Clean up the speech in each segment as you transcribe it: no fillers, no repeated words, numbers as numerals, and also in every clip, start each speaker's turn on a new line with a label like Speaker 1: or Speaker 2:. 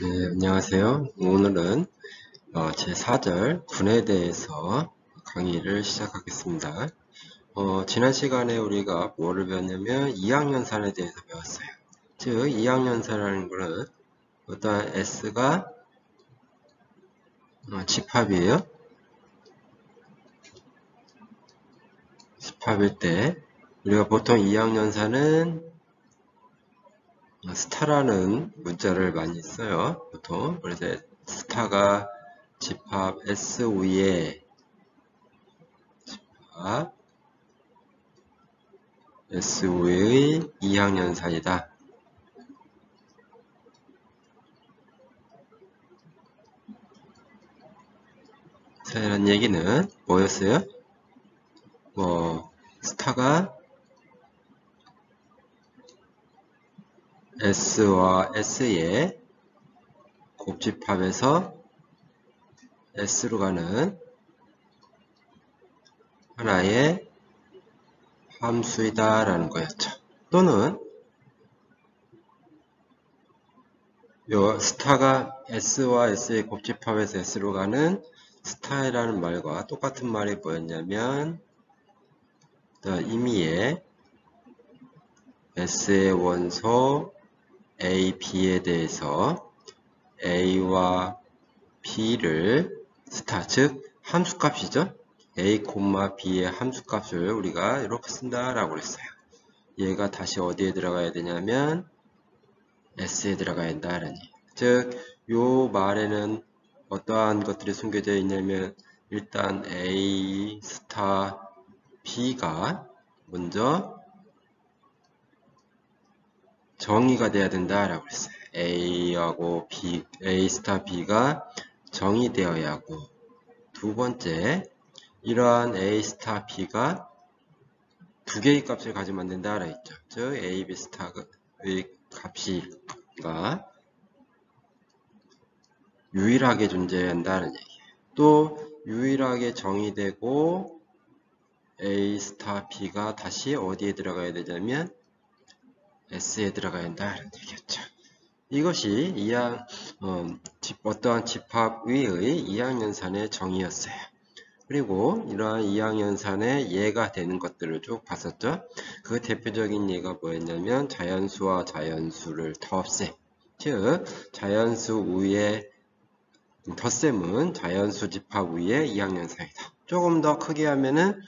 Speaker 1: 네, 안녕하세요. 오늘은 제4절 군에 대해서 강의를 시작하겠습니다. 지난 시간에 우리가 뭐를 배웠냐면 2학년산에 대해서 배웠어요. 즉 2학년산이라는 것은 어떠한 S가 집합이에요. 집합일 때 우리가 보통 2학년산은 스타라는 문자를 많이 써요. 보통 그래서 스타가 집합 S 위에 집합 SO의 2학년산이다. 자, 이런 얘기는 뭐였어요? 스타가 S와 S의 곱집합에서 S로 가는 하나의 함수이다 라는 거였죠. 또는 요 스타가 S와 S의 곱집합에서 S로 가는 스타라는 말과 똑같은 말이 뭐였냐면 임의의 S의 원소 A, B에 대해서 A와 B를 스타, 즉 함수값이죠. A, B의 함수값을 우리가 이렇게 쓴다라고 그랬어요. 얘가 다시 어디에 들어가야 되냐면 S에 들어가야 된다라는 얘기. 즉, 요 말에는 어떠한 것들이 숨겨져 있냐면 일단 A 스타 B가 먼저 정의가 돼야 된다라고 했어요. A하고 B, A 스타 B가 정의되어야 하고, 두 번째, 이러한 A 스타 B가 두 개의 값을 가지면 안 된다라 했죠. 즉, A, B 스타의 값이가 유일하게 존재한다는 얘기예요. 또, 유일하게 정의되고, A 스타 B가 다시 어디에 들어가야 되냐면, S에 들어가야 한다는 얘기였죠. 이것이 어떠한 집합 위의 2학년산의 정의였어요. 그리고 이러한 2학년산의 예가 되는 것들을 쭉 봤었죠. 그 대표적인 예가 뭐였냐면 자연수와 자연수를 덧셈. 즉 자연수 위에 덧셈은 자연수 집합 위의 2학년산이다. 조금 더 크게 하면은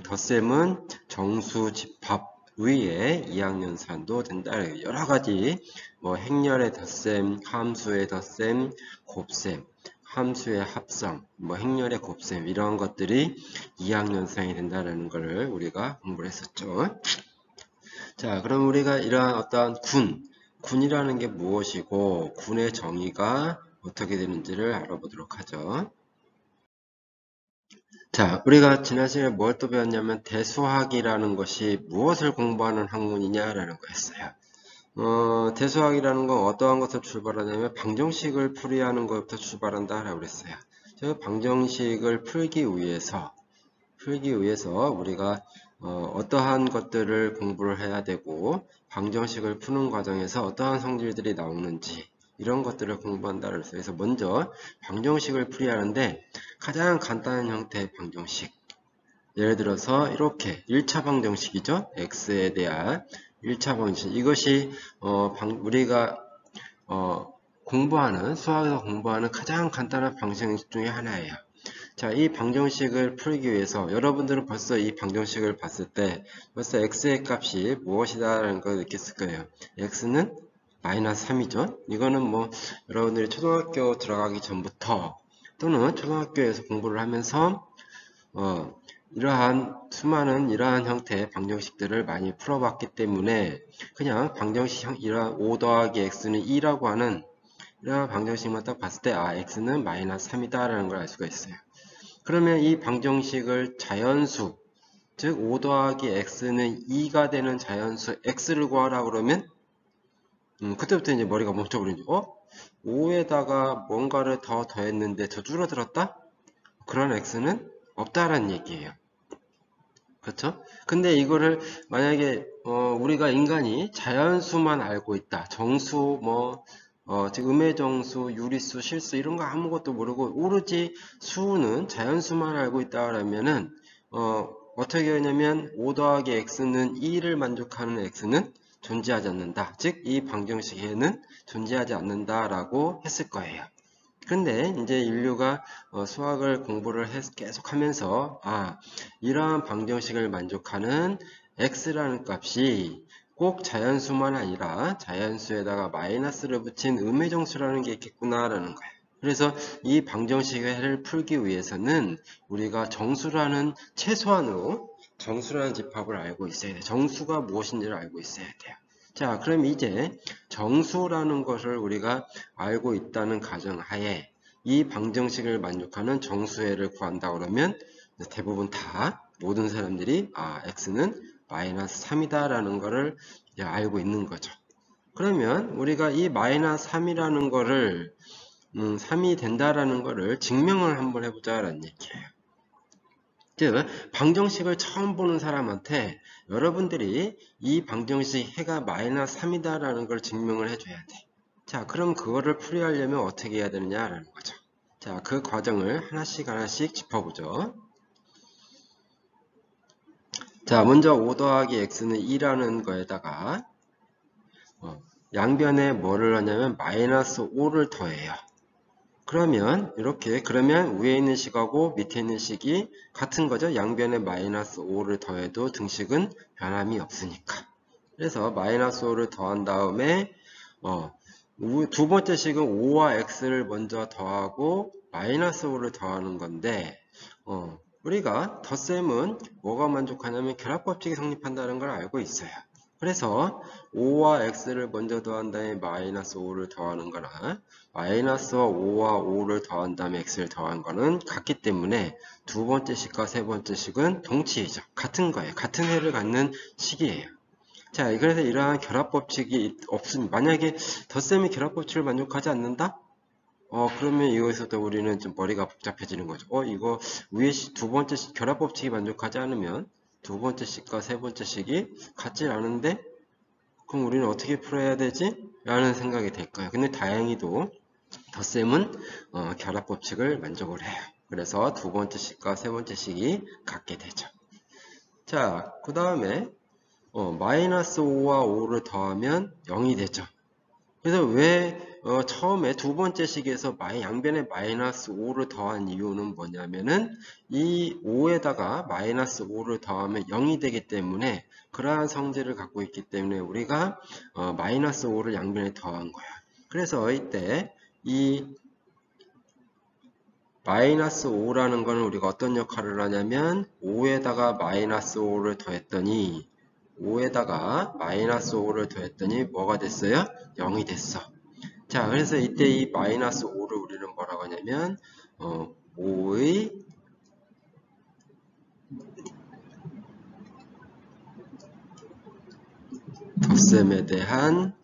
Speaker 1: 덧셈은 정수 집합 위에 2학년산도 된다. 여러가지 행렬의 덧셈, 함수의 덧셈, 곱셈, 함수의 합성, 행렬의 곱셈 이런 것들이 2학년산이 된다는 것을 우리가 공부를 했었죠. 자, 그럼 우리가 이러한 어떠한 군이라는 게 무엇이고 군의 정의가 어떻게 되는지를 알아보도록 하죠. 자, 우리가 지난 시간에 뭘 또 배웠냐면 대수학이라는 것이 무엇을 공부하는 학문이냐라는 거였어요. 대수학이라는 건 어떠한 것을 출발하냐면 방정식을 풀이하는 것부터 출발한다라고 그랬어요. 저 방정식을 풀기 위해서 우리가 어떠한 것들을 공부를 해야 되고 방정식을 푸는 과정에서 어떠한 성질들이 나오는지 이런 것들을 공부한다고 했어요. 그래서 먼저 방정식을 풀이하는데 가장 간단한 형태의 방정식, 예를 들어서 이렇게 1차 방정식이죠. x에 대한 1차 방정식. 이것이 우리가 수학에서 공부하는 가장 간단한 방정식 중에 하나예요. 자, 이 방정식을 풀기 위해서 여러분들은 벌써 이 방정식을 봤을 때 벌써 x의 값이 무엇이다라는 걸 느꼈을 거예요. x는 마이너스 3이죠. 이거는 여러분들이 초등학교 들어가기 전부터 또는 초등학교에서 공부를 하면서 수많은 이러한 형태의 방정식들을 많이 풀어봤기 때문에 그냥 방정식 이러한 5 더하기 x는 2라고 하는 이러한 방정식만 딱 봤을 때 x는 마이너스 3이다 라는 걸 알 수가 있어요. 그러면 이 방정식을 자연수, 즉 5 더하기 x는 2가 되는 자연수 x를 구하라 그러면 그때부터 이제 머리가 멈춰버리죠. 5에다가 뭔가를 더 더했는데 더 줄어들었다? 그런 x는 없다라는 얘기예요. 그렇죠? 근데 이거를 만약에 우리가 인간이 자연수만 알고 있다. 정수 즉 음의정수, 유리수, 실수 이런 거 아무것도 모르고 오로지 수는 자연수만 알고 있다라면은 어떻게 하냐면 5 더하기 x는 2를 만족하는 x는 존재하지 않는다. 즉 이 방정식에는 존재하지 않는다라고 했을 거예요. 그런데 이제 인류가 수학을 공부를 계속하면서 이러한 방정식을 만족하는 x라는 값이 꼭 자연수만 아니라 자연수에다가 마이너스를 붙인 음의정수라는 게 있겠구나라는 거예요. 그래서 이 방정식을 풀기 위해서는 우리가 정수라는 최소한으로 정수라는 집합을 알고 있어야 돼요. 정수가 무엇인지를 알고 있어야 돼요. 자, 그럼 이제 정수라는 것을 우리가 알고 있다는 가정하에 이 방정식을 만족하는 정수회를 구한다 그러면 대부분 다 모든 사람들이 x는 마이너스 3이다 라는 것을 알고 있는 거죠. 그러면 우리가 이 마이너스 3이라는 거를 3이 된다라는 거를 증명을 한번 해보자라는 얘기예요. 즉 방정식을 처음 보는 사람한테 여러분들이 이 방정식 해가 마이너스 3이다 라는 걸 증명을 해줘야 돼. 자, 그럼 그거를 풀이하려면 어떻게 해야 되느냐라는 거죠. 자, 그 과정을 하나씩 짚어보죠. 자, 먼저 5 더하기 x는 2라는 거에다가 양변에 뭐를 하냐면 마이너스 5를 더해요. 그러면 위에 있는 식하고 밑에 있는 식이 같은 거죠. 양변에 마이너스 5를 더해도 등식은 변함이 없으니까. 그래서 마이너스 5를 더한 다음에 두 번째 식은 5와 x를 먼저 더하고 마이너스 5를 더하는 건데 우리가 덧셈은 뭐가 만족하냐면 결합법칙이 성립한다는 걸 알고 있어요. 그래서 5와 x를 먼저 더한 다음에 마이너스 5를 더하는 거나 마이너스와 5와 5를 더한 다음에 x를 더한 거는 같기 때문에 두 번째 식과 세 번째 식은 동치이죠. 같은 거예요. 같은 해를 갖는 식이에요. 자, 그래서 이러한 결합법칙이 없으면 만약에 덧셈이 결합법칙을 만족하지 않는다? 그러면 이거에서도 우리는 좀 머리가 복잡해지는 거죠. 이거 위에 두 번째 식 결합법칙이 만족하지 않으면 두 번째 식과 세 번째 식이 같질 않은데 그럼 우리는 어떻게 풀어야 되지? 라는 생각이 될 거예요. 근데 다행히도 덧셈은 결합법칙을 만족을 해요. 그래서 두 번째 식과 세 번째 식이 같게 되죠. 자, 그 다음에 마이너스 5와 5를 더하면 0이 되죠. 그래서 왜 처음에 두 번째 식에서 양변에 마이너스 5를 더한 이유는 뭐냐면은 이 5에다가 마이너스 5를 더하면 0이 되기 때문에 그러한 성질을 갖고 있기 때문에 우리가 마이너스 5를 양변에 더한 거야. 그래서 이때 이 마이너스 5라는 거는 우리가 어떤 역할을 하냐면 5에다가 마이너스 5를 더했더니 5에다가 마이너스 5를 더했더니 뭐가 됐어요? 0이 됐어. 자, 그래서 이때 이 마이너스 5를 우리는 뭐라고 하냐면 5의 덧셈에 대한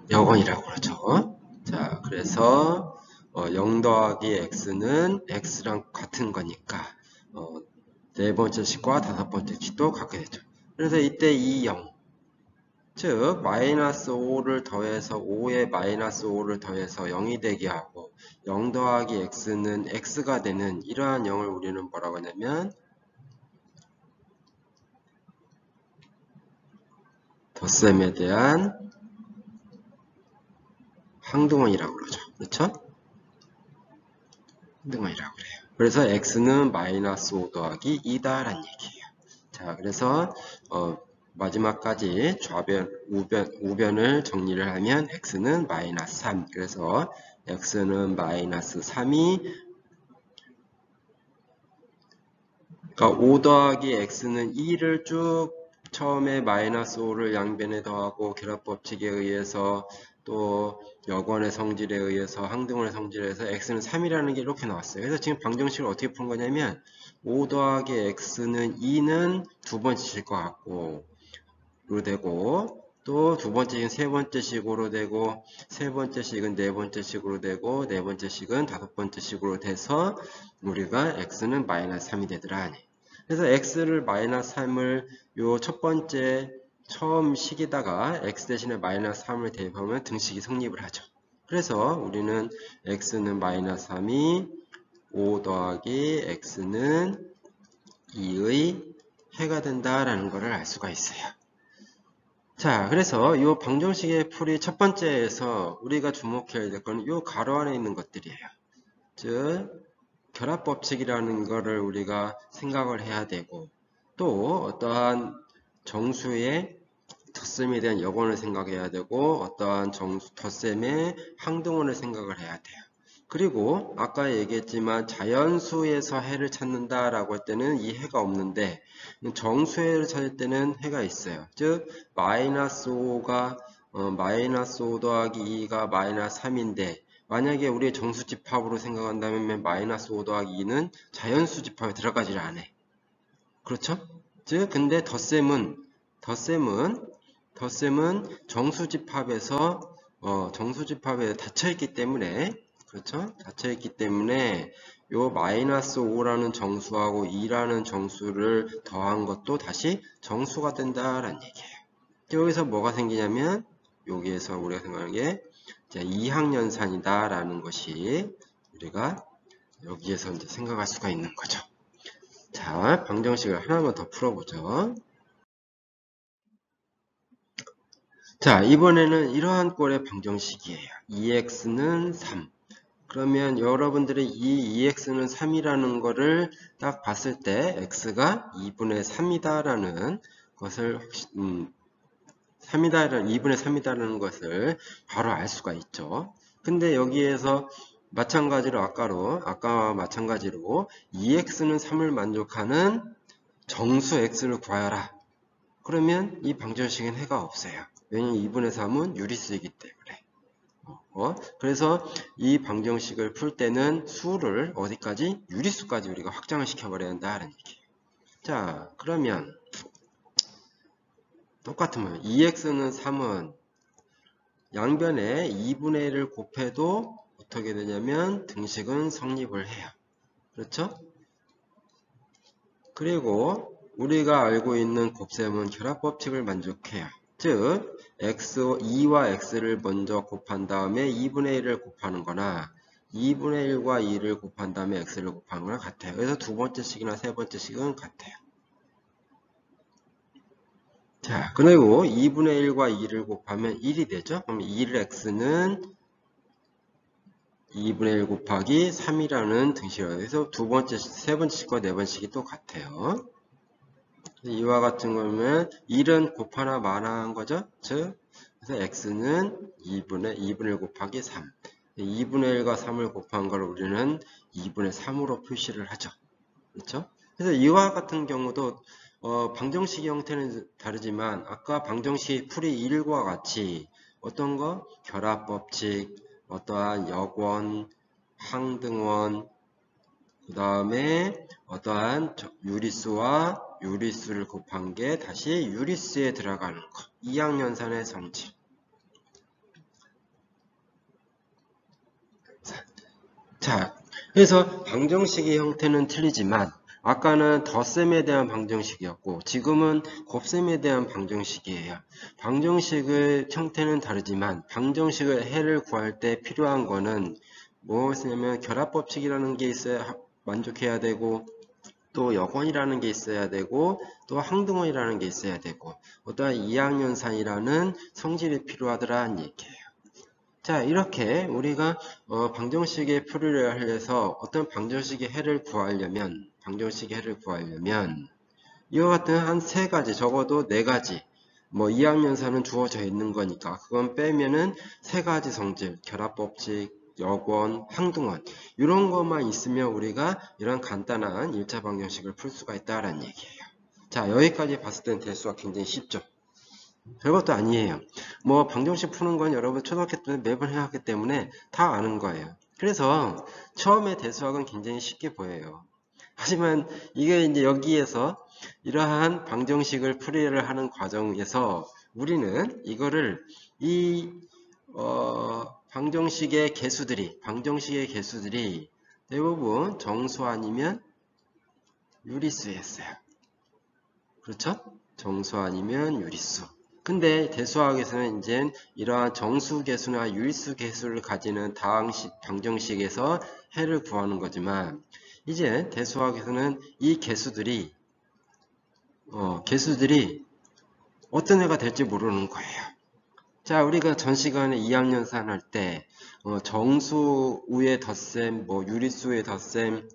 Speaker 1: 역원이라고 그러죠. 자, 그래서 0 더하기 x는 x랑 같은 거니까 네 번째 식과 다섯 번째 식도 같게 되죠. 그래서 이때 이 0, 즉 마이너스 5를 더해서 5에 마이너스 5를 더해서 0이 되게 하고 0 더하기 x는 x가 되는 이러한 0을 우리는 뭐라고 하냐면 덧셈에 대한 항등원이라고 그러죠. 그렇죠? 항등원이라고 그래요. 그래서 x는 마이너스 5 더하기 2다 라는 얘기예요. 자, 그래서 마지막까지 좌변, 우변을 정리를 하면 x는 마이너스 3. 그래서 x는 마이너스 3이 그러니까 5 더하기 x는 2를 쭉 처음에 마이너스 5를 양변에 더하고 결합법칙에 의해서 또 역원의 성질에 의해서 항등원의 성질에 의해서 x는 3이라는 게 이렇게 나왔어요. 그래서 지금 방정식을 어떻게 푸는 거냐면 5 더하기 x는 2는 두 번째 식과 같고 로 되고 또 두 번째 식은 세 번째 식으로 되고 세 번째 식은 네 번째 식으로 되고 네 번째 식은 다섯 번째 식으로 돼서 우리가 x는 마이너스 3이 되더라. 그래서 x를 마이너스 3을 요 첫 번째 처음 식에다가 x 대신에 마이너스 3을 대입하면 등식이 성립을 하죠. 그래서 우리는 x는 마이너스 3이 5 더하기 x는 2의 해가 된다라는 것을 알 수가 있어요. 자, 그래서 이 방정식의 풀이 첫 번째에서 우리가 주목해야 될 건 이 가로 안에 있는 것들이에요. 즉, 결합법칙이라는 것을 우리가 생각을 해야 되고, 또 어떠한 정수의 덧셈에 대한 여건을 생각해야 되고, 어떠한 덧셈의 항등원을 생각을 해야 돼요. 그리고 아까 얘기했지만 자연수에서 해를 찾는다라고 할 때는 이 해가 없는데 정수해를 찾을 때는 해가 있어요. 즉 마이너스 5가 마이너스 5 더하기 2가 마이너스 3인데 만약에 우리의 정수 집합으로 생각한다면 마이너스 5 더하기 2는 자연수 집합에 들어가지를 않아. 그렇죠? 즉 근데 덧셈은 정수 집합에서 정수 집합에 닫혀 있기 때문에 그렇죠? 닫혀있기 때문에 요 마이너스 5라는 정수하고 2라는 정수를 더한 것도 다시 정수가 된다라는 얘기예요. 여기서 뭐가 생기냐면 여기에서 우리가 생각하는 게 이항연산이다라는 것이 우리가 여기에서 이제 생각할 수가 있는 거죠. 자, 방정식을 하나만 더 풀어보죠. 자, 이번에는 이러한 꼴의 방정식이에요. 2x는 3. 그러면 여러분들이 이 2x는 3이라는 거를 딱 봤을 때 x가 2분의 3이다라는 것을 2분의 3이다라는 것을 바로 알 수가 있죠. 근데 여기에서 마찬가지로 아까와 마찬가지로 2x는 3을 만족하는 정수 x를 구하여라. 그러면 이 방정식은 해가 없어요. 왜냐면 2분의 3은 유리수이기 때문에. 그래서 이 방정식을 풀 때는 수를 어디까지? 유리수까지 우리가 확장을 시켜버려야 한다는 얘기예요. 자, 그러면 똑같으면 2x는 3은 양변에 2분의 1을 곱해도 어떻게 되냐면 등식은 성립을 해요. 그렇죠? 그리고 우리가 알고 있는 곱셈은 결합법칙을 만족해요. 즉 x, 2와 x를 먼저 곱한 다음에 2분의 1을 곱하는 거나 2분의 1과 2를 곱한 다음에 x를 곱하는 거랑 같아요. 그래서 두 번째 식이나 세 번째 식은 같아요. 자, 그리고 2분의 1과 2를 곱하면 1이 되죠. 그럼 1x는 2분의 1 곱하기 3이라는 등식이에요. 그래서 두 번째, 세 번째 식과 네 번째 식이 또 같아요. 이와 같은 거면 1은 곱하나 마나한 거죠. 즉 그래서 x는 2분의 1 곱하기 3. 2분의 1과 3을 곱한 걸 우리는 2분의 3으로 표시를 하죠. 그렇죠? 그래서 이와 같은 경우도 방정식의 형태는 다르지만 아까 방정식 풀이 1과 같이 어떤 거? 결합법칙, 어떠한 역원, 항등원, 그 다음에 어떠한 유리수와 유리수를 곱한 게 다시 유리수에 들어가는 것. 이항연산의 성질. 자, 그래서 방정식의 형태는 틀리지만 아까는 덧셈에 대한 방정식이었고 지금은 곱셈에 대한 방정식이에요. 방정식의 형태는 다르지만 방정식의 해를 구할 때 필요한 거는 무엇이냐면 결합법칙이라는 게 있어야 만족해야 되고 또 역원이라는 게 있어야 되고 또 항등원이라는 게 있어야 되고 어떠한 이항연산이라는 성질이 필요하더라는 얘기예요. 자, 이렇게 우리가 방정식의 풀이를 해서 어떤 방정식의 해를 구하려면 이와 같은 한 세 가지, 적어도 네 가지 뭐 이항연산은 주어져 있는 거니까 그건 빼면은 세 가지 성질, 결합법칙, 역원, 항등원 이런 것만 있으면 우리가 이런 간단한 1차 방정식을 풀 수가 있다라는 얘기예요. 자, 여기까지 봤을 땐 대수가 굉장히 쉽죠. 별것도 아니에요. 뭐 방정식 푸는 건 여러분 초등학교 때 매번 해왔기 때문에 다 아는 거예요. 그래서 처음에 대수학은 굉장히 쉽게 보여요. 하지만 이게 이제 여기에서 이러한 방정식을 풀이를 하는 과정에서 우리는 이거를 방정식의 개수들이 대부분 정수 아니면 유리수였어요. 그렇죠? 정수 아니면 유리수. 근데 대수학에서는 이제 이러한 정수 개수나 유일수 개수를 가지는 다항식, 방정식에서 해를 구하는 거지만, 이제 대수학에서는 이 개수들이 어떤 애가 될지 모르는 거예요. 자, 우리가 전 시간에 2학년산 할 때 정수의 덧셈, 뭐 유리수의 덧셈,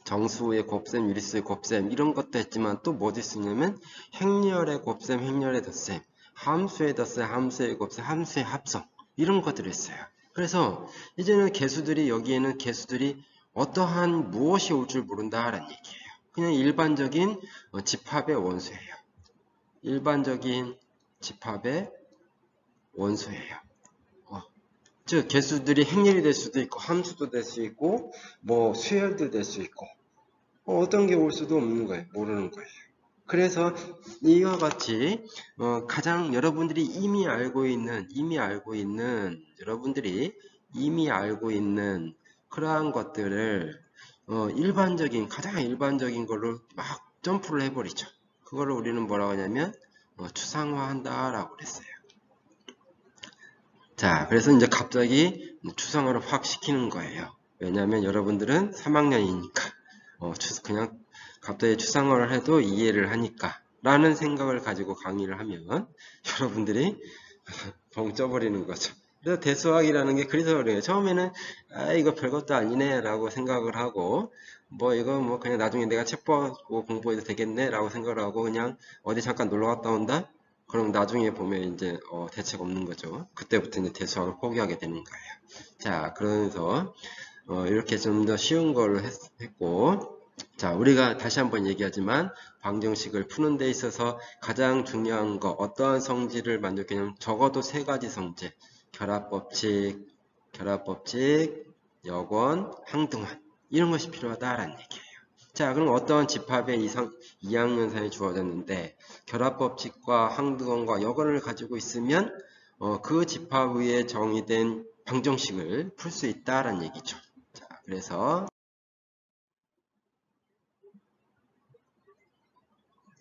Speaker 1: 정수의 곱셈, 유리수의 곱셈 이런 것도 했지만 또 뭐도 있었냐면 행렬의 곱셈, 행렬의 덧셈, 함수의 덧셈, 함수의 곱셈, 함수의 합성 이런 것들을 했어요. 그래서 이제는 여기에는 개수들이 어떠한 무엇이 올 줄 모른다라는 얘기예요. 그냥 일반적인 집합의 원소예요. 일반적인 집합의 원소예요. 즉 개수들이 행렬이 될 수도 있고 함수도 될 수 있고 뭐 수열도 될 수 있고 어떤 게 올 수도 없는 거예요. 모르는 거예요. 그래서 이와 같이 가장 여러분들이 이미 알고 있는 그러한 것들을 가장 일반적인 걸로 막 점프를 해버리죠. 그거를 우리는 뭐라고 하냐면 추상화한다라고 그랬어요. 자, 그래서 이제 갑자기 추상화를 확 시키는 거예요. 왜냐하면 여러분들은 3학년이니까 그냥 갑자기 추상화를 해도 이해를 하니까 라는 생각을 가지고 강의를 하면 여러분들이 벙 쪄버리는 거죠. 그래서 대수학이라는 게 그래서 그래요. 처음에는 이거 별것도 아니네 라고 생각을 하고 이거 그냥 나중에 내가 책 보고 공부해도 되겠네 라고 생각을 하고 그냥 어디 잠깐 놀러 갔다 온다? 그럼 나중에 보면 이제 대책 없는 거죠. 그때부터 이제 대수학을 포기하게 되는 거예요. 자, 그러면서 이렇게 좀 더 쉬운 걸로 했고, 자, 우리가 다시 한번 얘기하지만 방정식을 푸는 데 있어서 가장 중요한 거 어떠한 성질을 만족하냐면 적어도 세 가지 성질, 결합법칙, 역원, 항등원 이런 것이 필요하다라는 얘기예요. 자, 그럼 어떠한 집합의 이항연산이 주어졌는데 결합법칙과 항등원과 역원을 가지고 있으면 그 집합 위에 정의된 방정식을 풀 수 있다라는 얘기죠. 자, 그래서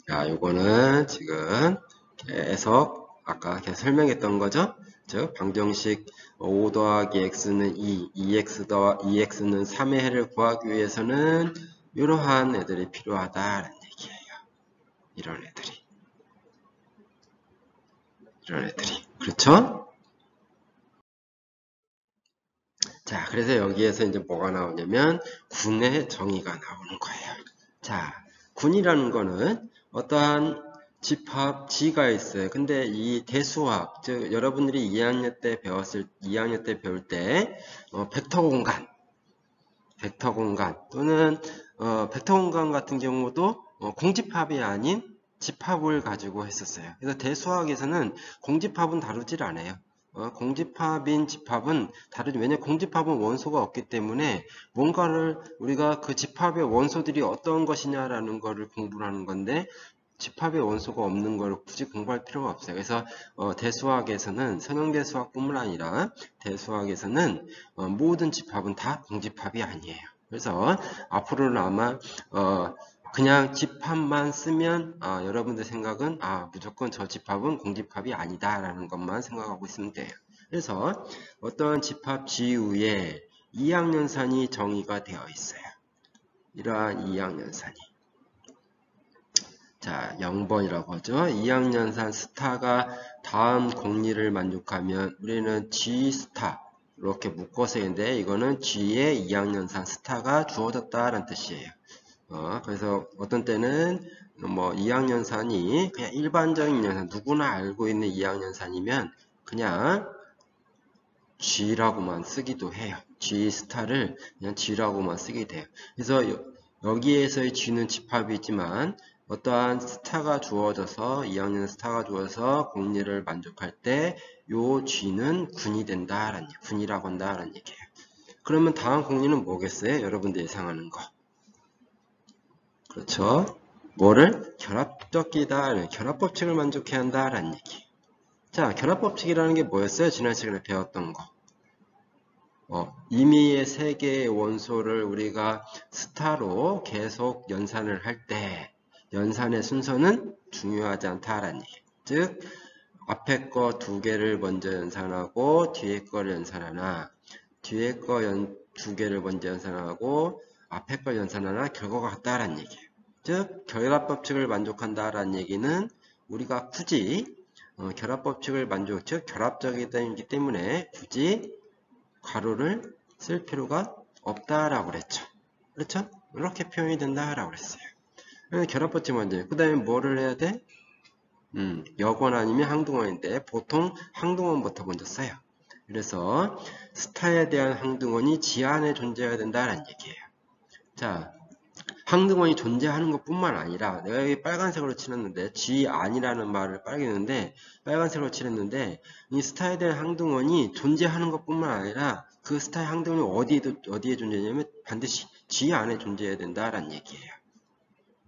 Speaker 1: 요거는 지금 계속 아까 계속 설명했던 거죠. 즉 방정식 5 더하기 x는 2, 2x는 3의 해를 구하기 위해서는 이러한 애들이 필요하다라는 얘기예요. 이런 애들이. 그렇죠? 자, 그래서 여기에서 이제 뭐가 나오냐면 군의 정의가 나오는 거예요. 자, 군이라는 거는 어떠한 집합 G가 있어요. 근데 이 대수학, 즉 여러분들이 2학년 때 배울 때 벡터 공간 또는 벡터 공간 같은 경우도 공집합이 아닌 집합을 가지고 했었어요. 그래서 대수학에서는 공집합은 다루질 않아요. 공집합인 집합은 다르죠. 왜냐하면 공집합은 원소가 없기 때문에 뭔가를 우리가 그 집합의 원소들이 어떤 것이냐라는 거를 공부를 하는 건데 집합의 원소가 없는 걸 굳이 공부할 필요가 없어요. 그래서 대수학에서는 선형대수학뿐만 아니라 대수학에서는 모든 집합은 다 공집합이 아니에요. 그래서 앞으로는 아마 그냥 집합만 쓰면 여러분들 생각은 무조건 저 집합은 공집합이 아니다 라는 것만 생각하고 있으면 돼요. 그래서 어떤 집합 G위에 이항연산이 정의가 되어 있어요. 이러한 이항연산이. 자, 0번이라고 하죠. 이항연산 스타가 다음 공리를 만족하면 우리는 G 스타 이렇게 묶어서 했는데 이거는 G의 이항연산 스타가 주어졌다라는 뜻이에요. 그래서 어떤 때는 뭐 이항연산이 그냥 일반적인 연산 누구나 알고 있는 이항연산이면 그냥 G라고만 쓰기도 해요. G 스타를 그냥 G라고만 쓰게 돼요. 그래서 여기에서의 G는 집합이지만 어떠한 스타가 주어져서 2학년 스타가 주어져서 공리를 만족할 때 요 G는 군이 된다라는 군이라고 한다라는 얘기예요. 그러면 다음 공리는 뭐겠어요? 여러분들 예상하는 거. 그렇죠? 뭐를? 결합적이다. 결합법칙을 만족해야 한다라는 얘기. 자, 결합법칙이라는 게 뭐였어요? 지난 시간에 배웠던 거. 임의의 세 개의 원소를 우리가 스타로 계속 연산을 할 때 연산의 순서는 중요하지 않다라는 얘기. 즉 앞에 거 두 개를 먼저 연산하고 뒤에 거를 연산하나 뒤에 거 두 개를 먼저 연산하고 앞에 걸 연산하나 결과가 같다라는 얘기예요. 즉 결합법칙을 만족한다라는 얘기는 우리가 굳이 결합법칙을 즉 결합적이기 때문에 굳이 괄호를 쓸 필요가 없다라고 그랬죠. 그렇죠? 이렇게 표현이 된다라고 그랬어요. 결합법칙 먼저. 그 다음에 뭐를 해야 돼? 여권 아니면 항등원인데 보통 항등원부터 먼저 써요. 그래서 스타에 대한 항등원이 지 안에 존재해야 된다는 얘기예요. 자, 항등원이 존재하는 것 뿐만 아니라 내가 여기 빨간색으로 칠했는데 G 안이라는 말을 빨개는데 빨간색으로 칠했는데 이 스타에 대한 항등원이 존재하는 것 뿐만 아니라 그 스타의 항등원이 어디에 존재하냐면 반드시 G 안에 존재해야 된다는 얘기예요.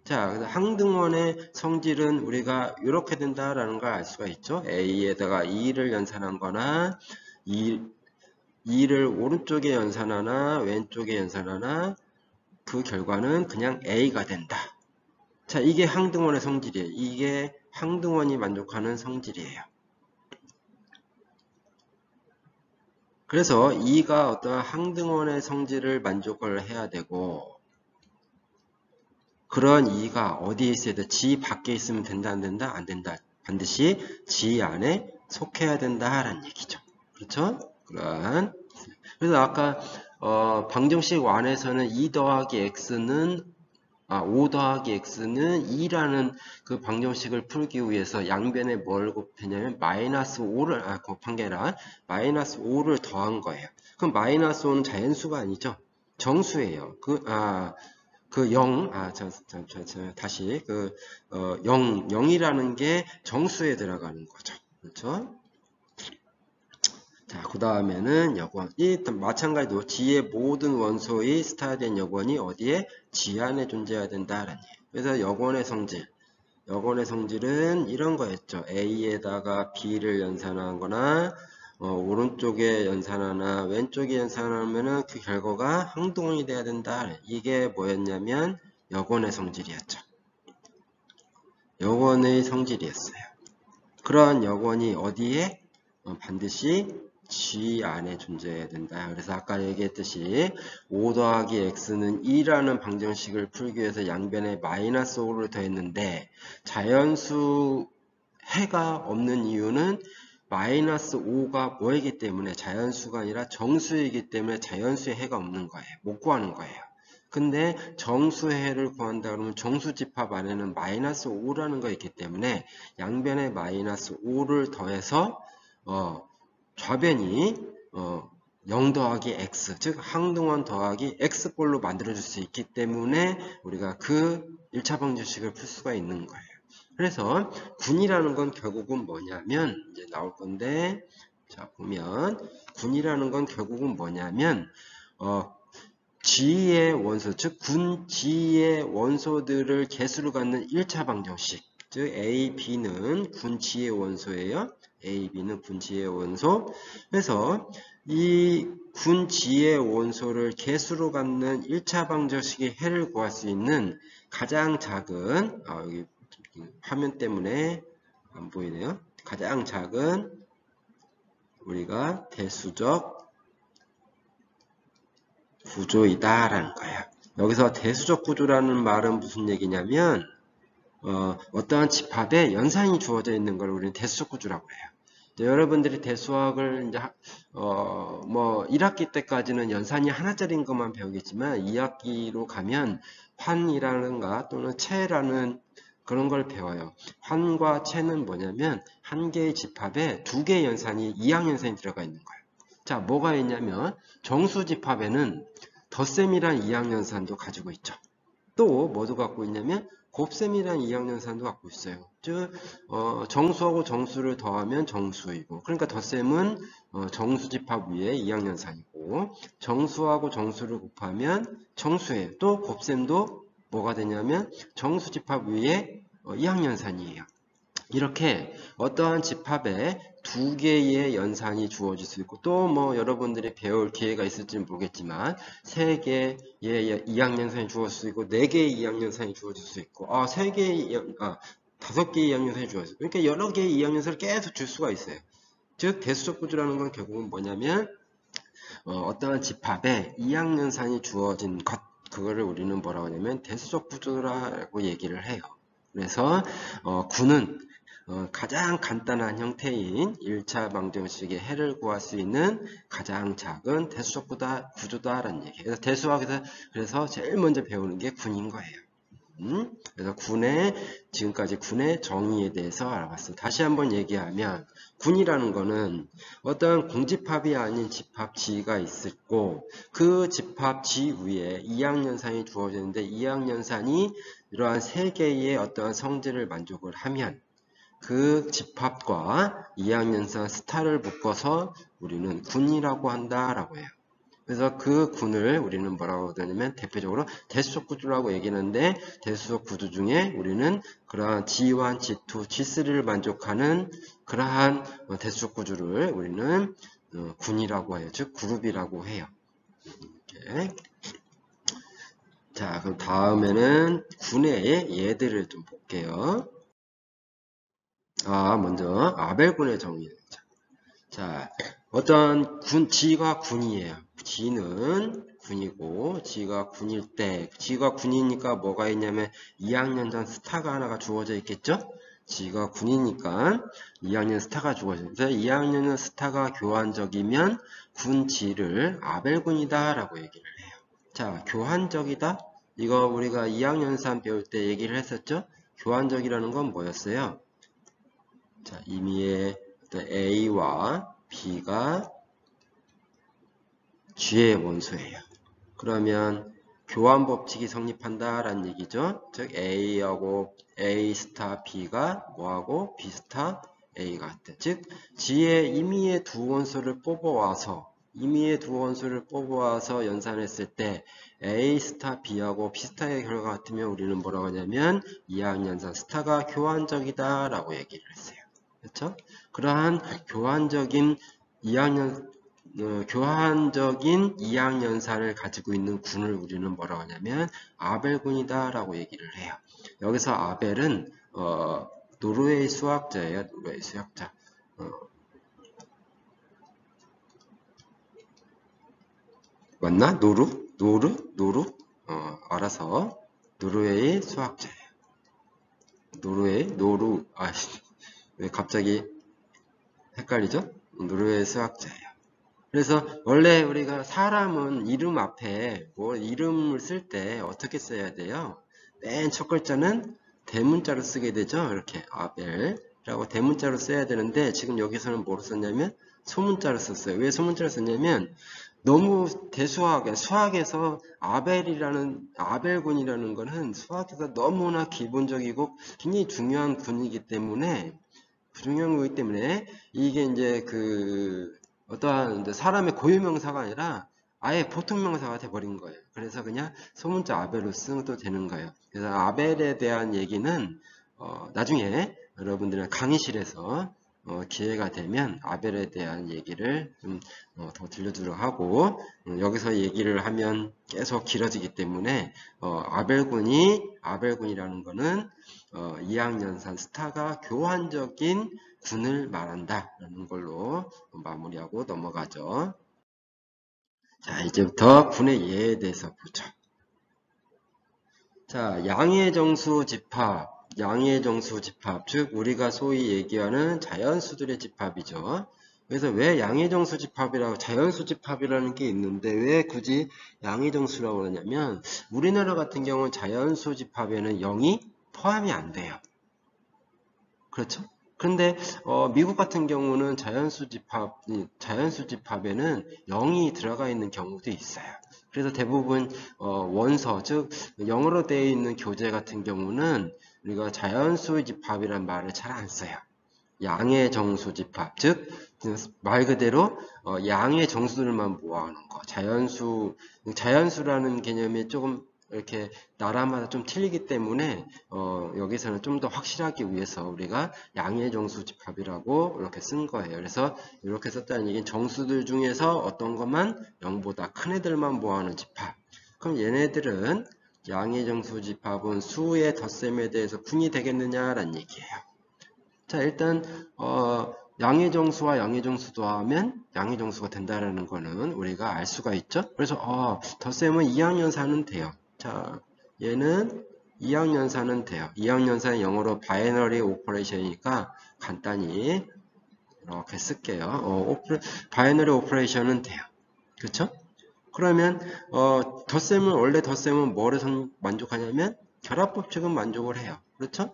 Speaker 1: 자, 그래서 항등원의 성질은 우리가 이렇게 된다라는 걸 알 수가 있죠. A에다가 2를 연산한 거나 2를 오른쪽에 연산하나 왼쪽에 연산하나 그 결과는 그냥 A가 된다. 자, 이게 항등원의 성질이에요. 이게 항등원이 만족하는 성질이에요. 그래서 2가 어떤 항등원의 성질을 만족을 해야 되고 그런 2가 어디에 있어야 돼? G 밖에 있으면 된다, 안 된다? 안 된다. 반드시 G 안에 속해야 된다라는 얘기죠. 그렇죠? 그래서 아까 방정식 1에서는 2 더하기 x는 5 더하기 x는 2라는 그 방정식을 풀기 위해서 양변에 뭘 곱했냐면 마이너스 5를 곱한 게 아니라 마이너스 5를 더한 거예요. 그럼 마이너스 5는 자연수가 아니죠. 정수예요. 그 0, 다시, 0이라는 게 정수에 들어가는 거죠. 그렇죠? 자, 그 다음에는 여권. 마찬가지로 G의 모든 원소의 스타일된 여권이 어디에? G 안에 존재해야 된다라는 얘기예요. 그래서 여권의 성질은 이런 거였죠. A에다가 B를 연산한 거나, 오른쪽에 연산하나 왼쪽에 연산하면은 그 결과가 항등원이 돼야 된다. 이게 뭐였냐면 여권의 성질이었죠. 여권의 성질이었어요. 그러한 여권이 어디에? 반드시 G 안에 존재해야 된다. 그래서 아까 얘기했듯이 5 더하기 x는 2라는 방정식을 풀기 위해서 양변에 마이너스 5를 더했는데 자연수 해가 없는 이유는 마이너스 5가 뭐이기 때문에 자연수가 아니라 정수이기 때문에 자연수의 해가 없는 거예요. 못 구하는 거예요. 근데 정수의 해를 구한다 그러면 정수집합 안에는 마이너스 5라는 거 있기 때문에 양변에 마이너스 5를 더해서 좌변이 0 더하기 x, 즉 항등원 더하기 x꼴로 만들어줄 수 있기 때문에 우리가 그 1차 방정식을 풀 수가 있는 거예요. 그래서 군이라는 건 결국은 뭐냐면 이제 나올 건데 자 보면 군이라는 건 결국은 뭐냐면 G의 원소, 즉 군 G의 원소들을 개수로 갖는 1차 방정식, 즉 A, B는 군 G의 원소예요. A, B는 군 G의 원소. 그래서 이 군 G의 원소를 개수로 갖는 1차 방정식의 해를 구할 수 있는 가장 작은 여기 화면 때문에 안 보이네요. 가장 작은 우리가 대수적 구조이다라는 거예요. 여기서 대수적 구조라는 말은 무슨 얘기냐면 어떠한 집합에 연산이 주어져 있는 걸 우리는 대수적 구조라고 해요. 여러분들이 대수학을 이제 뭐 1학기 때까지는 연산이 하나짜리인 것만 배우겠지만 2학기로 가면 환이라는가 또는 체라는 그런 걸 배워요. 환과 체는 뭐냐면 한 개의 집합에 두 개의 연산이 이항연산이 들어가 있는 거예요. 자, 뭐가 있냐면 정수집합에는 덧셈이란 이항연산도 가지고 있죠. 또 뭐도 갖고 있냐면 곱셈이란 이항연산도 갖고 있어요. 즉 정수하고 정수를 더하면 정수이고, 그러니까 덧셈은 정수집합 위에 이항연산이고, 정수하고 정수를 곱하면 정수예요. 또 곱셈도 뭐가 되냐면 정수집합 위에 이항연산이에요. 이렇게 어떠한 집합에 두 개의 연산이 주어질 수 있고, 또 뭐 여러분들이 배울 기회가 있을지는 모르겠지만 세 개의 이항연산이 주어질 수 있고, 네 개의 이항연산이 주어질 수 있고, 5개의 이항연산이 주어져요. 그러니까 여러 개의 이항연산을 계속 줄 수가 있어요. 즉 대수적 구조라는 건 결국은 뭐냐면 어떠한 집합에 이항연산이 주어진 것, 그거를 우리는 뭐라고 하냐면 대수적 구조라고 얘기를 해요. 그래서 구는 가장 간단한 형태인 1차 방정식의 해를 구할 수 있는 가장 작은 대수적 구조다라는 얘기예요. 그래서 제일 먼저 배우는 게 군인 거예요. 그래서 지금까지 군의 정의에 대해서 알아봤어요. 다시 한번 얘기하면 군이라는 거는 어떤 공집합이 아닌 집합 G가 있고 그 집합 G 위에 이항연산이 주어지는데 이항연산이 이러한 세 개의 어떠한 성질을 만족을 하면 그 집합과 이항연산 스타를 묶어서 우리는 군이라고 한다라고 해요. 그래서 그 군을 우리는 뭐라고 하냐면 대표적으로 대수적 구조라고 얘기하는데 대수적 구조 중에 우리는 그러한 G1, G2, G3를 만족하는 그러한 대수적 구조를 우리는 군이라고 해요. 즉 그룹이라고 해요. 이렇게. 자, 그럼 다음에는 군의 예들을 좀 볼게요. 먼저 아벨군의 정의를. 자, 어떤 G가 군이에요. G는 군이고 G가 군일 때 G가 군이니까 뭐가 있냐면 2학년 전 스타가 하나가 주어져 있겠죠? G가 군이니까 2학년 스타가 주어져 있어요. 2학년은 스타가 교환적이면 군 G를 아벨군이다 라고 얘기를 해요. 자, 교환적이다? 이거 우리가 2학년3 배울 때 얘기를 했었죠? 교환적이라는 건 뭐였어요? 자, 임의의 A와 B가 G의 원소예요. 그러면 교환 법칙이 성립한다라는 얘기죠. 즉 A하고 A 스타 B가 뭐하고 B 스타 A가 같다. 즉 G의 임의의 두 원소를 뽑아와서 연산했을 때 A 스타 B하고 B 스타의 결과 같으면 우리는 뭐라고 하냐면 이항연산 스타가 교환적이다 라고 얘기를 했어요. 그렇죠? 그러한 교환적인 이항연산을 가지고 있는 군을 우리는 뭐라고 하냐면 아벨군이다 라고 얘기를 해요. 여기서 아벨은 노르웨이 수학자예요. 노르웨이 수학자. 맞나? 노루? 알아서 노르웨이 수학자예요. 왜 갑자기 헷갈리죠? 노르웨이 수학자예요. 그래서 원래 우리가 사람은 이름 앞에 이름을 쓸 때 어떻게 써야 돼요? 맨 첫 글자는 대문자로 쓰게 되죠. 이렇게 아벨이라고 대문자로 써야 되는데 지금 여기서는 뭐로 썼냐면 소문자로 썼어요. 왜 소문자로 썼냐면 너무 수학에서 아벨군이라는 거는 수학에서 너무나 기본적이고 굉장히 중요한 군이기 때문에 이게 이제 어떠한 사람의 고유명사가 아니라 아예 보통명사가 돼버린 거예요. 그래서 그냥 소문자 아벨로 쓰도 되는 거예요. 그래서 아벨에 대한 얘기는 나중에 여러분들은 강의실에서 기회가 되면 아벨에 대한 얘기를 좀 더 들려주도록 하고 여기서 얘기를 하면 계속 길어지기 때문에 아벨군이라는 거는 이항연산 스타가 교환적인 군을 말한다라는 걸로 마무리하고 넘어가죠. 자, 이제부터 군의 예에 대해서 보죠. 자, 양의정수 집합, 즉 우리가 소위 얘기하는 자연수들의 집합이죠. 그래서 왜 양의정수 집합이라고 자연수 집합이라는 게 있는데 왜 굳이 양의정수라고 그러냐면 우리나라 같은 경우는 자연수 집합에는 0이 포함이 안 돼요. 그렇죠? 그런데 미국 같은 경우는 자연수 집합에는 0이 들어가 있는 경우도 있어요. 그래서 대부분 원서, 즉 영어로 되어 있는 교재 같은 경우는 우리가 자연수 집합이란 말을 잘 안 써요. 양의 정수 집합, 즉 말 그대로 양의 정수들만 모아놓은 거. 자연수라는 개념이 조금 이렇게 나라마다 좀 틀리기 때문에 여기서는 좀 더 확실하기 위해서 우리가 양의 정수 집합이라고 이렇게 쓴 거예요. 그래서 이렇게 썼다는 얘기는 정수들 중에서 어떤 것만 0보다 큰 애들만 모아놓은 집합. 그럼 얘네들은 양의 정수 집합은 수의 덧셈에 대해서 분이 되겠느냐라는 얘기예요. 자, 일단 양의 정수와 양의 정수 더하면 양의 정수가 된다라는 거는 우리가 알 수가 있죠. 그래서 덧셈은 2항연산은 돼요. 자, 얘는 2항연산은 돼요. 2항연산은 영어로 바이너리 오퍼레이션이니까 간단히 이렇게 쓸게요. 바이너리 오퍼레이션은 돼요. 그렇죠? 그러면 원래 덧셈은 뭐를 만족하냐면 결합법칙은 만족을 해요. 그렇죠?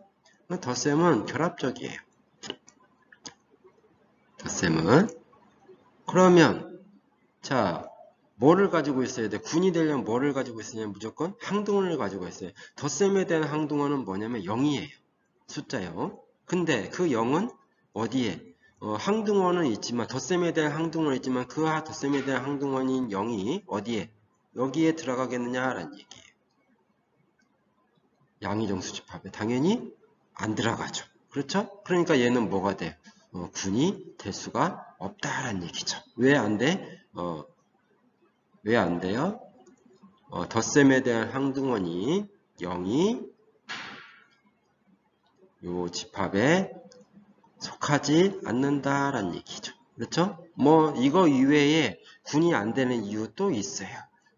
Speaker 1: 덧셈은 결합적이에요. 덧셈은. 그러면 자, 뭐를 가지고 있어야 돼? 군이 되려면 뭐를 가지고 있으냐면 무조건 항등원을 가지고 있어요. 덧셈에 대한 항등원은 뭐냐면 0이에요. 숫자 0. 근데 그 0은 어디에? 항등원은 있지만 덧셈에 대한 항등원은 있지만 그 덧셈에 대한 항등원인 0이 어디에? 여기에 들어가겠느냐라는 얘기예요. 양의정수 집합에 당연히 안 들어가죠. 그렇죠? 그러니까 얘는 뭐가 돼요? 군이 될 수가 없다라는 얘기죠. 왜 안 돼? 왜 안 돼요? 덧셈에 대한 항등원이 0이 요 집합에 속하지 않는다라는 얘기죠. 그렇죠? 뭐 이거 이외에 군이 안 되는 이유 또 있어요.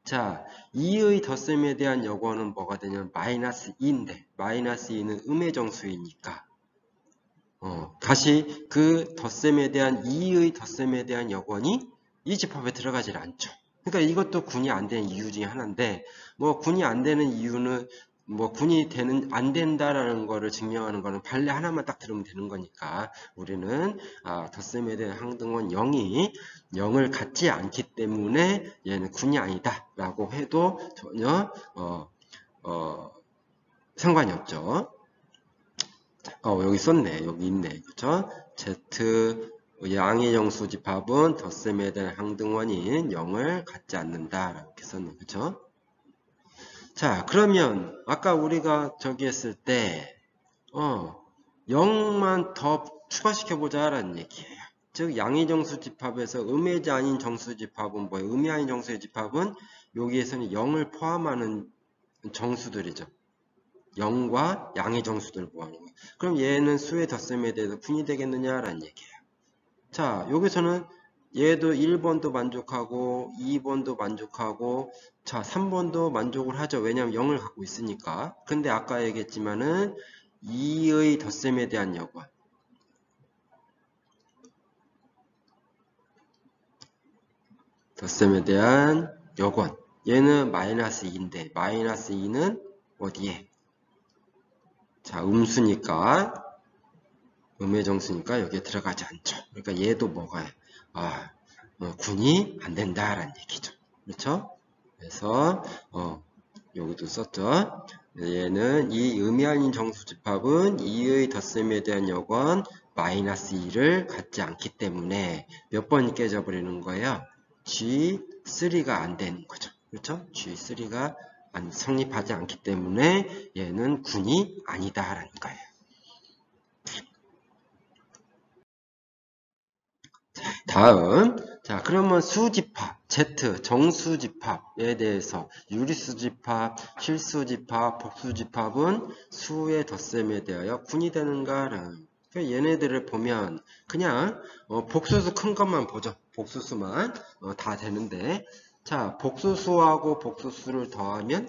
Speaker 1: 자, 2의 덧셈에 대한 여건은 뭐가 되냐면 마이너스 2인데 마이너스 2는 음의 정수이니까 다시 그 덧셈에 대한 2의 덧셈에 대한 여건이 이 집합에 들어가질 않죠. 그러니까 이것도 군이 안 되는 이유 중에 하나인데 뭐 군이 안 되는 이유는 뭐 군이 안 된다라는 거를 증명하는 거는 판례 하나만 딱 들으면 되는 거니까 우리는 덧셈에 대한 항등원 0이 0을 갖지 않기 때문에 얘는 군이 아니다 라고 해도 전혀 상관이 없죠. 여기 썼네. 여기 있네. 그쵸? Z 양의 정수 집합은 덧셈에 대한 항등원인 0을 갖지 않는다. 이렇게 썼네. 그쵸? 자, 그러면 아까 우리가 저기 했을 때 0만 더 추가시켜보자 라는 얘기예요. 즉 양의 정수 집합에서 음의 아닌 정수 집합은 뭐예요? 음의 아닌 정수의 집합은 여기에서는 0을 포함하는 정수들이죠. 0과 양의 정수들을 구하는 거예요. 그럼 얘는 수의 덧셈에 대해서 분이 되겠느냐라는 얘기예요. 자, 여기서는 얘도 1번도 만족하고 2번도 만족하고 자 3번도 만족을 하죠. 왜냐하면 0을 갖고 있으니까. 근데 아까 얘기했지만은 2의 덧셈에 대한 여건 덧셈에 대한 여건 얘는 마이너스 2인데 마이너스 2는 어디에? 자, 음수니까 음의 정수니까 여기에 들어가지 않죠. 그러니까 얘도 뭐가 군이 안 된다라는 얘기죠. 그렇죠? 그래서 여기도 썼죠. 얘는 이 음이 아닌 정수 집합은 2의 덧셈에 대한 여건 마이너스 2를 갖지 않기 때문에 몇 번이 깨져버리는 거예요? G3가 안 되는 거죠. 그렇죠? G3가 성립하지 않기 때문에 얘는 군이 아니다라는 거예요. 다음, 자, 그러면 수집합, Z, 정수집합에 대해서 유리수집합, 실수집합, 복수집합은 수의 덧셈에 대하여 군이 되는가라는. 그러니까 얘네들을 보면 그냥 복수수 큰 것만 보죠. 복수수만 다 되는데, 자, 복수수하고 복수수를 더하면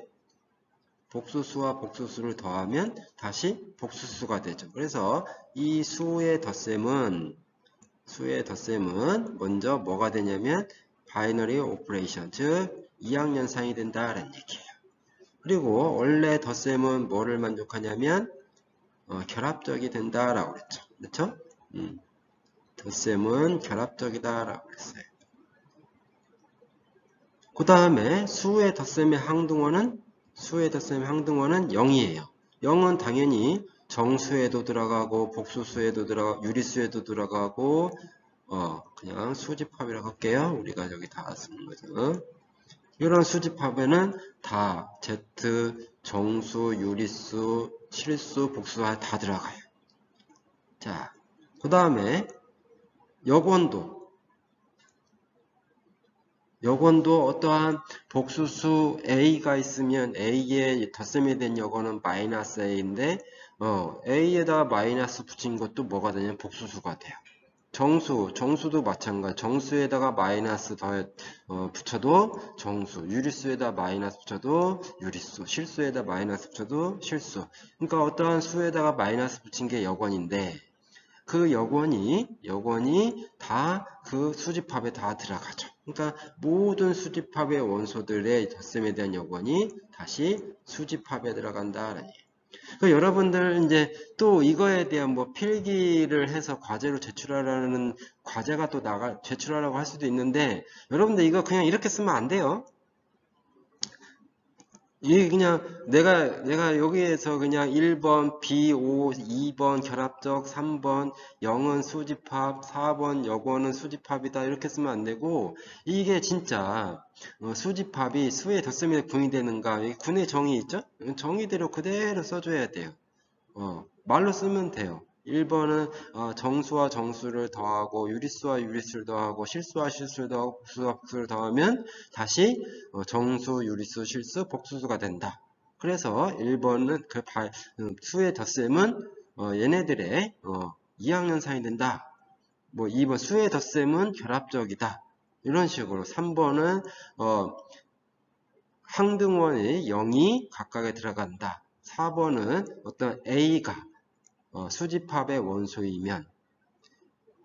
Speaker 1: 복수수와 복수수를 더하면 다시 복수수가 되죠. 그래서 이 수의 덧셈은 먼저 뭐가 되냐면 바이너리 오퍼레이션, 즉 2항연산이 된다라는 얘기예요. 그리고 원래 덧셈은 뭐를 만족하냐면 결합적이 된다라고 그랬죠. 그렇죠? 덧셈은 결합적이다라고 그랬어요. 그 다음에 수의 덧셈의 항등원은 0이에요. 0은 당연히 정수에도 들어가고 복수수에도 들어가고 유리수에도 들어가고 그냥 수집합이라고 할게요. 우리가 여기 다 쓰는 거죠. 이런 수집합에는 다 Z, 정수, 유리수, 실수, 복수 다 들어가요. 자, 그 다음에 여건도 여권도 어떠한 복수수 A가 있으면 A의 덧셈이 된 여권은 마이너스 A인데 A에다 마이너스 붙인 것도 뭐가 되냐면 복수수가 돼요. 정수도 마찬가지. 정수에다가 마이너스 붙여도 정수, 유리수에다 마이너스 붙여도 유리수, 실수에다 마이너스 붙여도 실수. 그러니까 어떠한 수에다가 마이너스 붙인 게 여권인데 그 여권이 다 그 수집합에 다 들어가죠. 그러니까 모든 수집합의 원소들의 덧셈에 대한 여권이 다시 수집합에 들어간다라는 얘기예요. 그 여러분들 이제 또 이거에 대한 뭐 필기를 해서 과제로 제출하라는 과제가 또 제출하라고 할 수도 있는데 여러분들 이거 그냥 이렇게 쓰면 안 돼요. 이게 그냥 내가 여기에서 그냥 1번 B, 5, 2번 결합적, 3번 0은 수집합, 4번 여권은 수집합이다 이렇게 쓰면 안 되고 이게 진짜 수집합이 수의 덧셈에 분이 되는가 이 군의 정의 있죠? 정의대로 그대로 써줘야 돼요. 말로 쓰면 돼요. 1번은 정수와 정수를 더하고 유리수와 유리수를 더하고 실수와 실수를 더하고 복수와 복수를 더하면 다시 정수, 유리수, 실수, 복수수가 된다. 그래서 1번은 수의 덧셈은 얘네들의 2학년상이 된다. 뭐 2번 수의 덧셈은 결합적이다. 이런 식으로 3번은 항등원의 0이 각각에 들어간다. 4번은 어떤 A가 수집합의 원소이면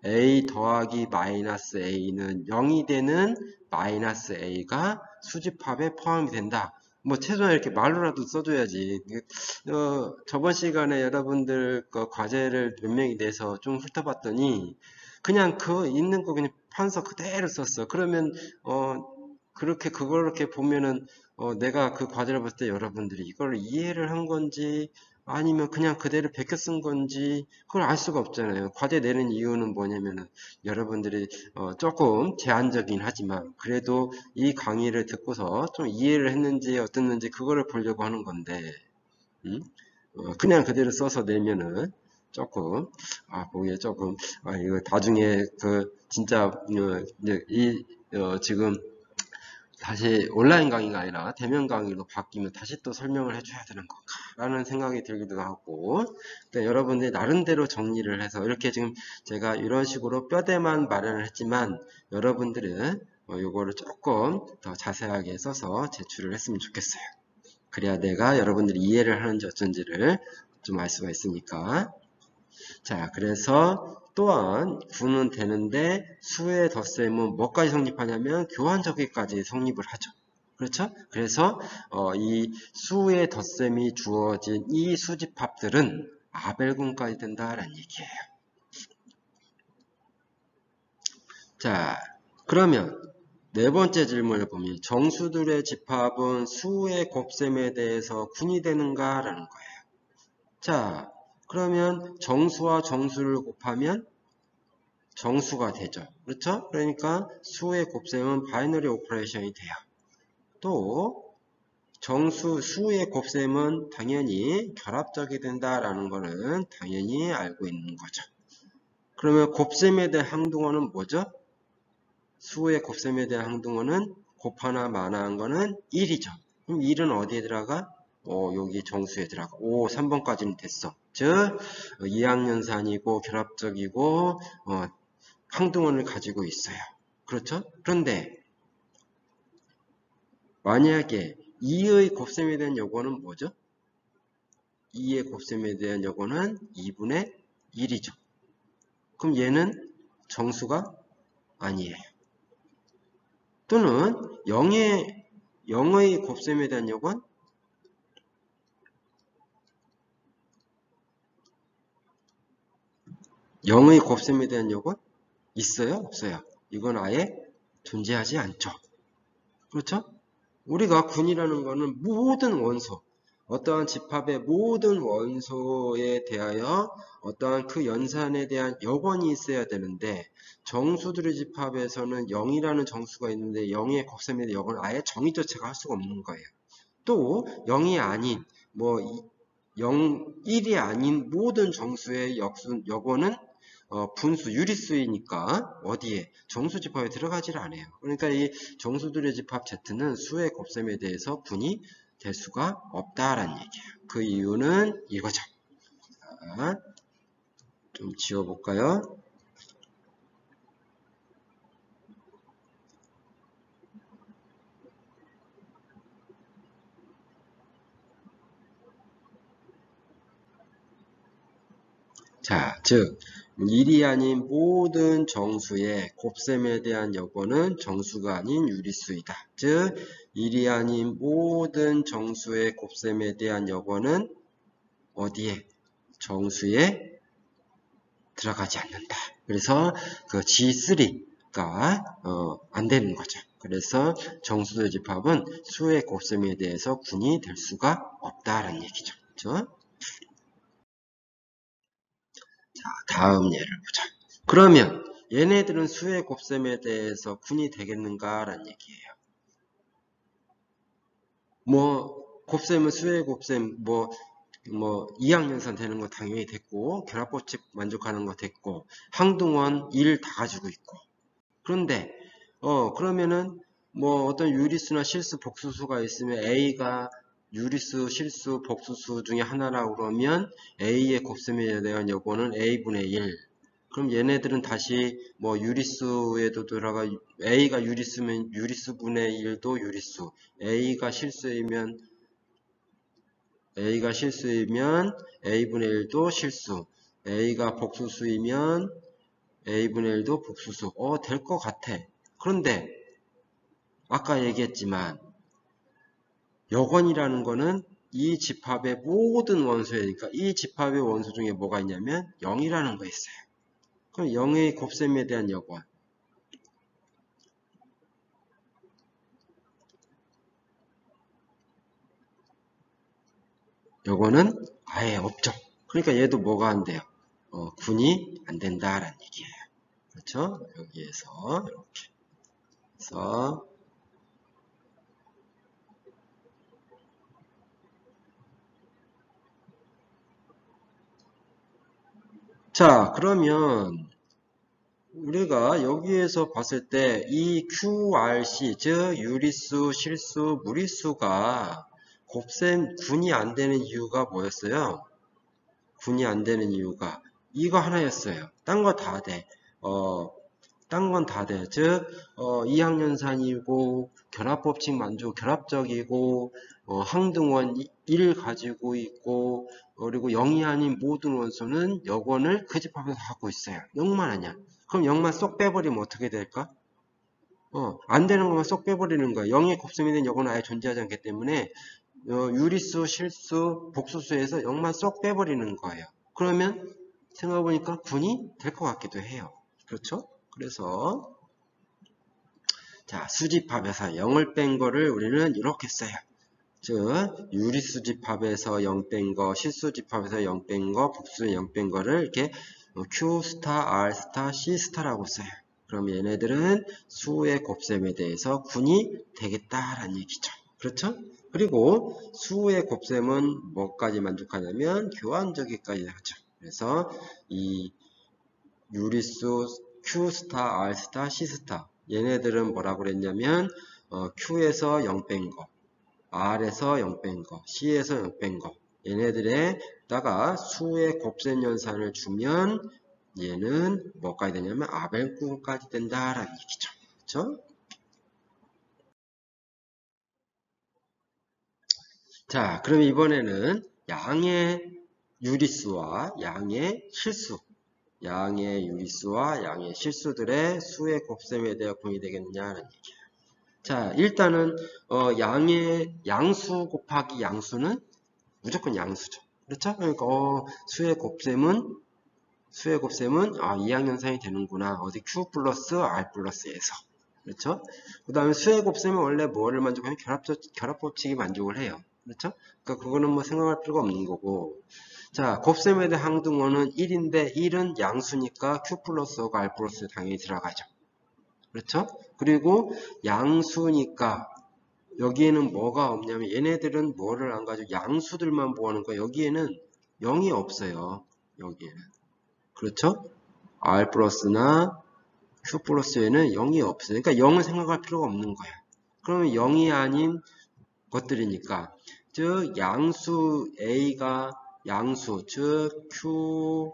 Speaker 1: A 더하기 마이너스 A는 0이 되는 마이너스 A가 수집합에 포함이 된다. 뭐 최소한 이렇게 말로라도 써줘야지. 저번 시간에 여러분들 과제를 몇 명이 내서 좀 훑어봤더니 그냥 그 있는 거 그냥 판서 그대로 썼어. 그러면 그렇게 보면은 내가 그 과제를 봤을 때 여러분들이 이걸 이해를 한 건지 아니면 그냥 그대로 베껴 쓴 건지 그걸 알 수가 없잖아요. 과제 내는 이유는 뭐냐면은 여러분들이 조금 제한적이긴 하지만 그래도 이 강의를 듣고서 좀 이해를 했는지 어땠는지 그거를 보려고 하는 건데 그냥 그대로 써서 내면은 조금 보기에 조금 이거 나중에 그 진짜 지금 다시 온라인 강의가 아니라 대면 강의로 바뀌면 다시 또 설명을 해줘야 되는 건가 라는 생각이 들기도 하고 그러니까 여러분들이 나름대로 정리를 해서 이렇게 지금 제가 이런 식으로 뼈대만 마련을 했지만 여러분들은 요거를 조금 더 자세하게 써서 제출을 했으면 좋겠어요. 그래야 내가 여러분들이 이해를 하는지 어쩐지를 좀 알 수가 있으니까. 자, 그래서 또한 구는 되는데 수의 덧셈은 뭐까지 성립하냐면 교환적기까지 성립을 하죠. 그렇죠? 그래서 이 수의 덧셈이 주어진 이 수집합들은 아벨군까지 된다라는 얘기예요. 자, 그러면 네 번째 질문을 보면 정수들의 집합은 수의 곱셈에 대해서 군이 되는가라는 거예요. 자, 그러면 정수와 정수를 곱하면 정수가 되죠. 그렇죠? 그러니까 수의 곱셈은 바이너리 오퍼레이션이 돼요. 또 수의 곱셈은 당연히 결합적이 된다라는 거는 당연히 알고 있는 거죠. 그러면 곱셈에 대한 항등어는 뭐죠? 수의 곱셈에 대한 항등어는 곱하나 마나한 거는 1이죠. 그럼 1은 어디에 들어가? 여기 정수에 들어가. 3번까지는 됐어. 즉 2학년산이고 결합적이고 항등원을 가지고 있어요. 그렇죠? 그런데 만약에 2의 곱셈에 대한 요거는 뭐죠? 2의 곱셈에 대한 요거는 2분의 1이죠. 그럼 얘는 정수가 아니에요. 또는 0의 곱셈에 대한 요건 0의 곱셈에 대한 요건 있어요? 없어요? 이건 아예 존재하지 않죠. 그렇죠? 우리가 군이라는 거는 모든 원소, 어떠한 집합의 모든 원소에 대하여 어떠한 그 연산에 대한 여건이 있어야 되는데 정수들의 집합에서는 0이라는 정수가 있는데 0의 곱셈에 대한 여건은 아예 정의조차가 할 수가 없는 거예요. 또 0이 아닌 1이 아닌 모든 정수의 여건은 분수, 유리수이니까 어디에? 정수 집합에 들어가지를 않아요. 그러니까 이 정수들의 집합 Z는 수의 곱셈에 대해서 분이 될 수가 없다라는 얘기예요. 그 이유는 이거죠. 자, 좀 지워볼까요? 자, 즉 1이 아닌 모든 정수의 곱셈에 대한 여건은 정수가 아닌 유리수이다. 즉 1이 아닌 모든 정수의 곱셈에 대한 여건은 어디에? 정수에 들어가지 않는다. 그래서 그 G3가 안 되는 거죠. 그래서 정수의 집합은 수의 곱셈에 대해서 분이 될 수가 없다라는 얘기죠. 그렇죠? 다음 예를 보자. 그러면 얘네들은 수의 곱셈에 대해서 분이 되겠는가라는 얘기예요. 뭐 곱셈은 수의 곱셈 뭐 2학년산 되는 거 당연히 됐고 결합법칙 만족하는 거 됐고 항등원 1 다 가지고 있고 그런데 그러면은 뭐 어떤 유리수나 실수 복수수가 있으면 A가 유리수, 실수, 복수수 중에 하나라고 그러면 A의 곱셈에 대한 여건은 A분의 1. 그럼 얘네들은 다시 뭐 유리수에도 들어가 A가 유리수면 유리수분의 1도 유리수, A가 실수이면 A분의 1도 실수, A가 복수수이면 A분의 1도 복수수. 될 것 같아. 그런데 아까 얘기했지만 여건이라는 거는 이 집합의 모든 원소니까 이 집합의 원소 중에 뭐가 있냐면 0이라는 거 있어요. 그럼 0의 곱셈에 대한 여건. 여건은 아예 없죠. 그러니까 얘도 뭐가 안 돼요? 분이 안 된다라는 얘기예요. 그렇죠? 여기에서 이렇게 해서 자, 그러면 우리가 여기에서 봤을 때 이 QRC, 즉 유리수, 실수, 무리수가 곱셈 군이 안 되는 이유가 뭐였어요? 군이 안 되는 이유가 이거 하나였어요. 딴 거 다 돼. 딴 건 다 돼. 즉 2학년산이고 결합법칙 만족 결합적이고 항등원 1 가지고 있고 그리고 0이 아닌 모든 원소는 여건을 그 집합에서 갖고 있어요. 0만 아니야. 그럼 0만 쏙 빼버리면 어떻게 될까? 안 되는 것만 쏙 빼버리는 거야. 0의 곱셈이 된 여건은 아예 존재하지 않기 때문에 유리수, 실수, 복수수에서 0만 쏙 빼버리는 거예요. 그러면 생각해보니까 군이 될 것 같기도 해요. 그렇죠? 그래서 자 수집합에서 0을 뺀 거를 우리는 이렇게 써요. 즉 유리수집합에서 0 뺀 거, 실수집합에서 0 뺀 거, 복수에 0 뺀 거를 이렇게 Q 스타, R 스타, C 스타라고 써요. 그럼 얘네들은 수의 곱셈에 대해서 군이 되겠다라는 얘기죠. 그렇죠? 그리고 수의 곱셈은 뭐까지 만족하냐면 교환저기까지 하죠. 그래서 이 유리수 Q 스타, R 스타, C 스타 얘네들은 뭐라고 그랬냐면 Q에서 0 뺀 거, R에서 0 뺀 거, C에서 0 뺀 거 얘네들에다가 수의 곱셈 연산을 주면 얘는 뭐까지 되냐면 아벨구까지 된다라는 얘기죠. 그렇죠? 자, 그럼 이번에는 양의 유리수와 양의 실수, 양의 유리수와 양의 실수들의 수의 곱셈에 대해 공이 되겠느냐는 얘기예요. 자, 일단은 양의 양수 곱하기 양수는 무조건 양수죠. 그렇죠? 그러니까 수의 곱셈은 2학년산이 되는구나. 어디 Q 플러스 R 플러스에서. 그렇죠? 그 다음에 수의 곱셈은 원래 뭐를 만족하면 결합법칙이 만족을 해요. 그렇죠? 그러니까 그거는 뭐 생각할 필요가 없는 거고. 자, 곱셈에 대한 항등원은 1인데 1은 양수니까 Q 플러스가 R 플러스에 당연히 들어가죠. 그렇죠? 그리고 양수니까 여기에는 뭐가 없냐면 얘네들은 뭐를 안 가지고 양수들만 모아놓은 거야. 여기에는 0이 없어요. 여기에는. 그렇죠? R 플러스나 Q 플러스에는 0이 없어요. 그러니까 0을 생각할 필요가 없는 거야. 그러면 0이 아닌 것들이니까, 즉 양수 A가 양수, 즉 Q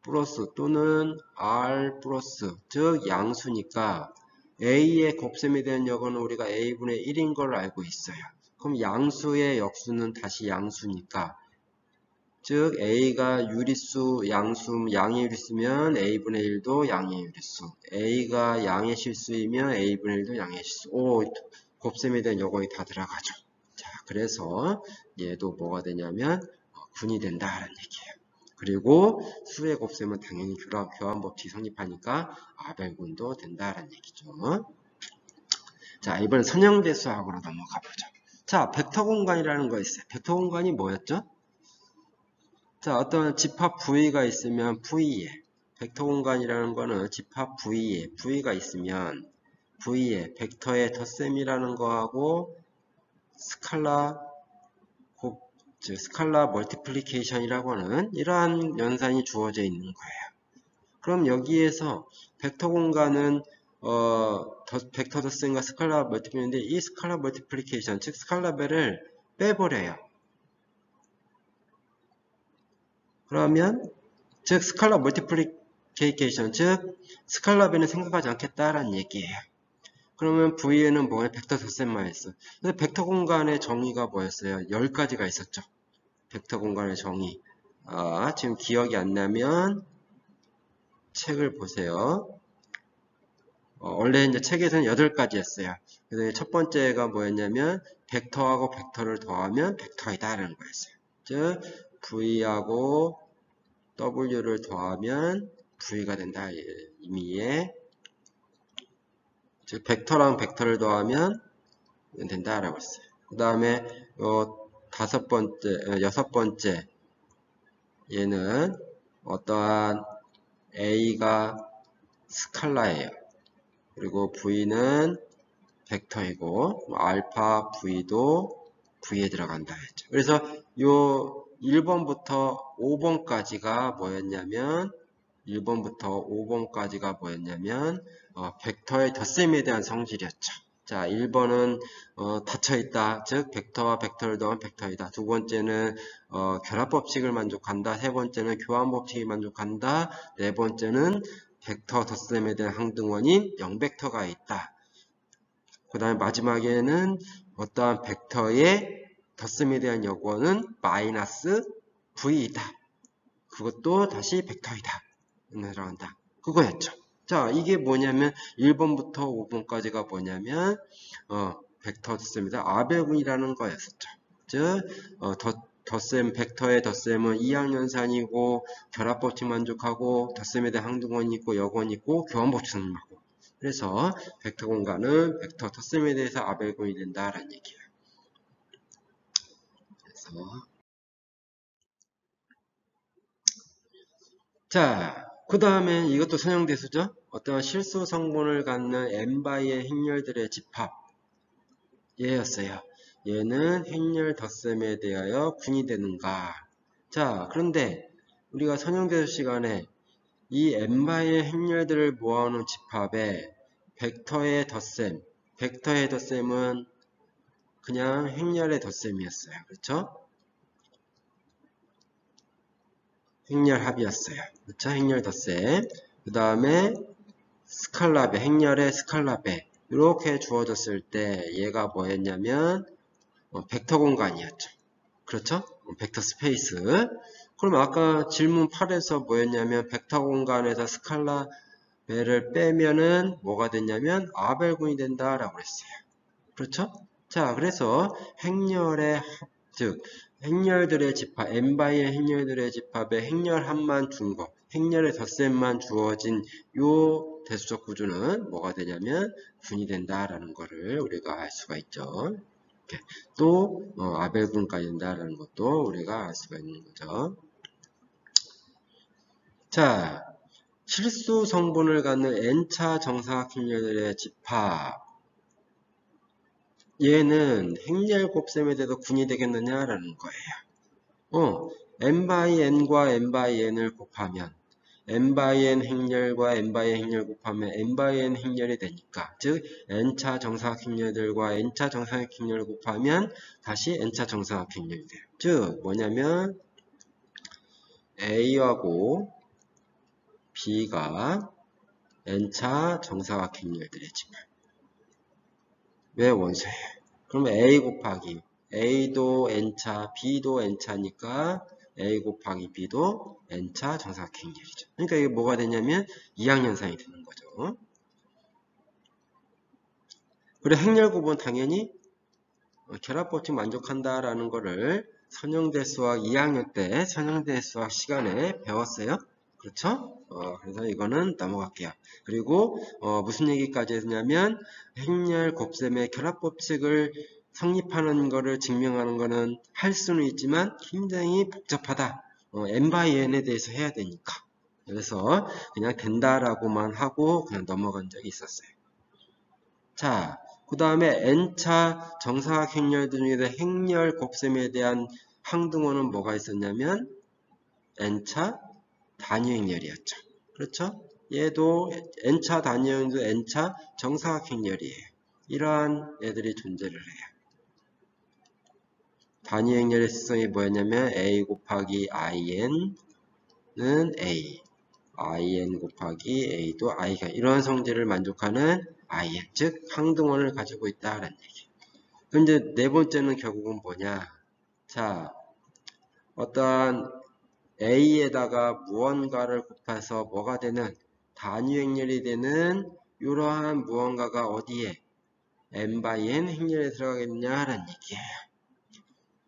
Speaker 1: 플러스 또는 R 플러스, 즉 양수니까 A의 곱셈에 대한 역은 우리가 A분의 1인 걸 알고 있어요. 그럼 양수의 역수는 다시 양수니까, 즉 A가 유리수, 양수, 양의 유리수면 A분의 1도 양의 유리수, A가 양의 실수이면 A분의 1도 양의 실수. 오, 곱셈에 대한 요건이 다 들어가죠. 자, 그래서 얘도 뭐가 되냐면 분이 된다라는 얘기예요. 그리고 수의 곱셈은 당연히 교환법칙이 성립하니까 아벨군도 된다라는 얘기죠. 자, 이번엔 선형대수학으로 넘어가 보죠. 자, 벡터 공간이라는 거 있어요. 벡터 공간이 뭐였죠? 자, 어떤 집합 V가 있으면 V에, 벡터 공간이라는 거는 집합 V에, V가 있으면 V에 벡터의 덧셈이라는 거하고 스칼라 멀티플리케이션이라고 하는 이러한 연산이 주어져 있는 거예요. 그럼 여기에서 벡터 공간은 벡터 덧셈과 스칼라 멀티플리케이션인데, 이 스칼라 멀티플리케이션, 즉 스칼라벨을 빼버려요. 그러면 즉 스칼라 멀티플리케이션, 즉 스칼라벨은 생각하지 않겠다라는 얘기예요. 그러면 V에는 뭐에 벡터 덧셈만 했어. 근데 벡터 공간의 정의가 뭐였어요? 10가지가 있었죠. 벡터 공간의 정의. 지금 기억이 안 나면 책을 보세요. 원래 이제 책에서는 8가지였어요. 그래서 첫 번째가 뭐였냐면 벡터하고 벡터를 더하면 벡터이다라는 거였어요. 즉 V하고 W를 더하면 V가 된다 의미의, 즉 벡터랑 벡터를 더하면 된다라고 했어요. 그 다음에 여섯 번째 얘는 어떠한 A가 스칼라예요. 그리고 V는 벡터이고 알파 V도 V에 들어간다 했죠. 그래서 요 1번부터 5번까지가 뭐였냐면 벡터의 덧셈에 대한 성질이었죠. 자, 1번은 닫혀있다. 즉 벡터와 벡터를 더한 벡터이다. 두 번째는 결합법칙을 만족한다. 세 번째는 교환법칙이 만족한다. 네 번째는 벡터 덧셈에 대한 항등원인 0벡터가 있다. 그 다음에 마지막에는 어떠한 벡터의 덧셈에 대한 여건은 마이너스 V이다. 그것도 다시 벡터이다. 들어간다. 그거였죠. 자, 이게 뭐냐면 1번부터 5번까지가 뭐냐면 벡터 덧셈이다. 아벨군이라는 거였었죠. 즉 덧셈, 벡터의 덧셈은 이항연산이고 결합법칙 만족하고 덧셈에 대한 항등원이 있고 여건이 있고 교환법칙 성립하고, 그래서 벡터 공간은 벡터 덧셈에 대해서 아벨군이 된다라는 얘기예요. 그래서 자, 그 다음에 이것도 선형대수죠. 어떤 실수 성분을 갖는 n바이의 행렬들의 집합 얘였어요. 얘는 행렬 덧셈에 대하여 군이 되는가. 자, 그런데 우리가 선형대수 시간에 이 n바이의 행렬들을 모아놓은 집합에 벡터의 덧셈은 그냥 행렬의 덧셈이었어요. 그렇죠? 행렬 합이었어요. 그렇죠? 행렬 덧셈. 그 다음에 스칼라배, 행렬의 스칼라배. 이렇게 주어졌을 때 얘가 뭐였냐면 벡터 공간이었죠. 그렇죠? 벡터 스페이스. 그럼 아까 질문 8에서 뭐였냐면 벡터 공간에서 스칼라배를 빼면은 뭐가 됐냐면 아벨군이 된다라고 했어요. 그렇죠? 자, 그래서 행렬의 즉 행렬들의 집합, n바이의 행렬들의 집합에 행렬합만 준 거, 행렬의 덧셈만 주어진 요 대수적 구조는 뭐가 되냐면 군이 된다라는 거를 우리가 알 수가 있죠. 이렇게. 또 아벨군까지 된다라는 것도 우리가 알 수가 있는 거죠. 자, 실수 성분을 갖는 n차 정사각 행렬들의 집합, 얘는 행렬 곱셈에 대해서 군이 되겠느냐라는 거예요. n by n과 n by n을 곱하면 n/n 행렬과 n/n 행렬 곱하면 n/n 행렬이 되니까, 즉 n차 정사각 행렬들과 n차 정사각 행렬을 곱하면 다시 n차 정사각 행렬이 돼요. 즉 뭐냐면 A하고 B가 n차 정사각 행렬들의 집합. 왜 원소예요? 그럼 A 곱하기 A도 n차, B도 n차니까 A 곱하기 B도 n차 정사각 행렬이죠. 그러니까 이게 뭐가 되냐면 이항연상이 되는 거죠. 그리고 행렬 곱은 당연히 결합법칙 만족한다라는 거를 선형대수학 2학년 때 선형대수학 시간에 배웠어요. 그렇죠? 그래서 이거는 넘어갈게요. 그리고 무슨 얘기까지 했냐면 행렬 곱셈의 결합법칙을 성립하는 거를 증명하는 거는 할 수는 있지만 굉장히 복잡하다. n/n에 대해서 해야 되니까. 그래서 그냥 된다라고만 하고 그냥 넘어간 적이 있었어요. 자, 그 다음에 n차 정사각 행렬들 중에서 행렬 곱셈에 대한 항등호는 뭐가 있었냐면 n차 단위 행렬이었죠. 그렇죠? 얘도 n차 단위 행렬도 n차 정사각 행렬이에요. 이러한 애들이 존재를 해요. 단위 행렬의 특성이 뭐였냐면 a 곱하기 in은 a, in 곱하기 a도 i가 이러한 성질을 만족하는 in, 즉 항등원을 가지고 있다라는 얘기. 그럼 이제 네 번째는 결국은 뭐냐? 자, 어떠한 a에다가 무언가를 곱해서 뭐가 되는 단위 행렬이 되는 이러한 무언가가 어디에 n/n 행렬에 들어가겠냐라는 얘기예요.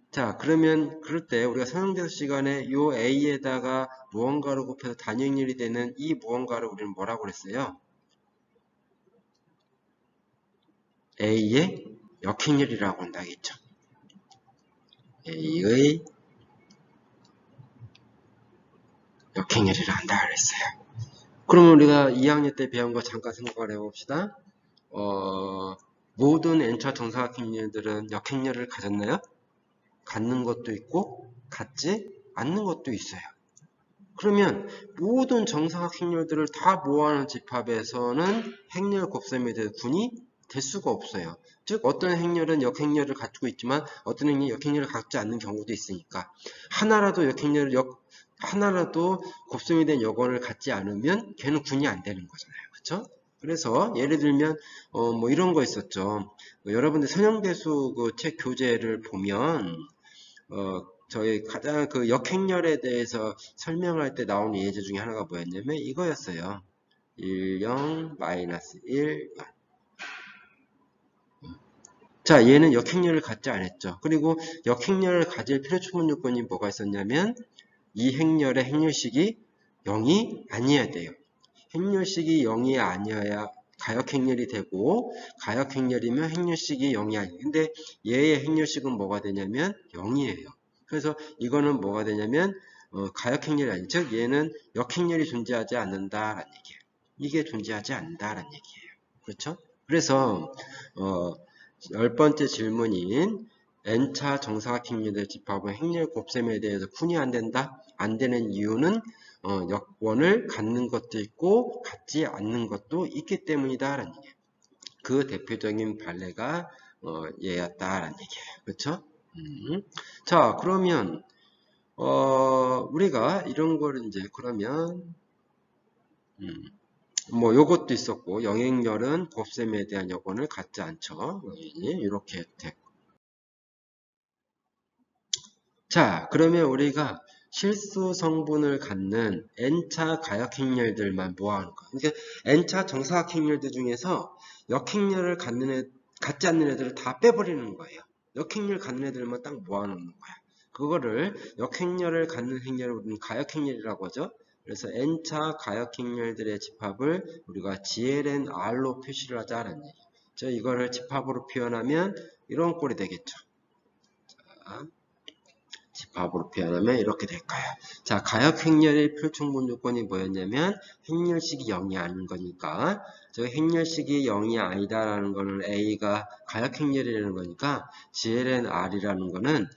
Speaker 1: 자, 그러면 그럴 때 우리가 선형대수 시간에 이 a에다가 무언가를 곱해서 단위 행렬이 되는 이 무언가를 우리는 뭐라고 그랬어요? a의 역행렬이라고 한다겠죠. a의 역행렬이라 한다 그랬어요. 그러면 우리가 2학년 때 배운 거 잠깐 생각을 해봅시다. 모든 n차 정사각 행렬들은 역행렬을 가졌나요? 갖는 것도 있고 갖지 않는 것도 있어요. 그러면 모든 정사각 행렬들을 다 모아놓은 집합에서는 행렬 곱셈에 대해 군이 될 수가 없어요. 즉 어떤 행렬은 역행렬을 갖고 있지만 어떤 행렬은 역행렬을 갖지 않는 경우도 있으니까 하나라도 곱셈에 대한 여건을 갖지 않으면 걔는 군이 안 되는 거잖아요. 그렇죠? 그래서 예를 들면 뭐 이런 거 있었죠. 여러분들 선형대수 그 책 교재를 보면 저희 가장 그 역행렬에 대해서 설명할 때 나오는 예제 중에 하나가 뭐였냐면 이거였어요. 1, 0, 마이너스 1, 0. 자, 얘는 역행렬을 갖지 않았죠. 그리고 역행렬을 가질 필요 충분 요건이 뭐가 있었냐면 이 행렬의 행렬식이 0이 아니어야 돼요. 행렬식이 0이 아니어야 가역행렬이 되고 가역행렬이면 행렬식이 0이 아니에요. 근데 얘의 행렬식은 뭐가 되냐면 0이에요. 그래서 이거는 뭐가 되냐면 가역행렬이 아니죠. 즉 얘는 역행렬이 존재하지 않는다라는 얘기예요. 이게 존재하지 않는다라는 얘기예요. 그렇죠? 그래서 10번째 질문인 n차 정사각 행렬의 집합은 행렬 곱셈에 대해서 군이 안 된다? 안 되는 이유는 역원을 갖는 것도 있고 갖지 않는 것도 있기 때문이다라는 얘기예요. 그 대표적인 발레가 얘였다라는 얘기예요. 그렇죠? 자, 그러면 우리가 이런 걸 이제 그러면 뭐 요것도 있었고 영행렬은 곱셈에 대한 여건을 갖지 않죠. 이렇게 됐고. 자, 그러면 우리가 실수 성분을 갖는 n차 가역행렬들만 모아놓은 거야. 그러니까 n차 정사각 행렬들 중에서 역행렬을 갖지 않는 애들을 다 빼버리는 거예요. 역행렬 갖는 애들만 딱 모아놓는 거야. 그거를 역행렬을 갖는 행렬을 우리는 가역행렬이라고 하죠. 그래서 n차 가역행렬들의 집합을 우리가 GLNR로 표시를 하자는 얘기. 저 이거를 집합으로 표현하면 이런 꼴이 되겠죠. 자, 집합으로 표현하면 이렇게 될까요? 자, 가역행렬의 필충분 조건이 뭐였냐면 행렬식이 0이 아닌 거니까 저 행렬식이 0이 아니다라는 거는 A가 가역행렬이라는 거니까 GLNR이라는 거는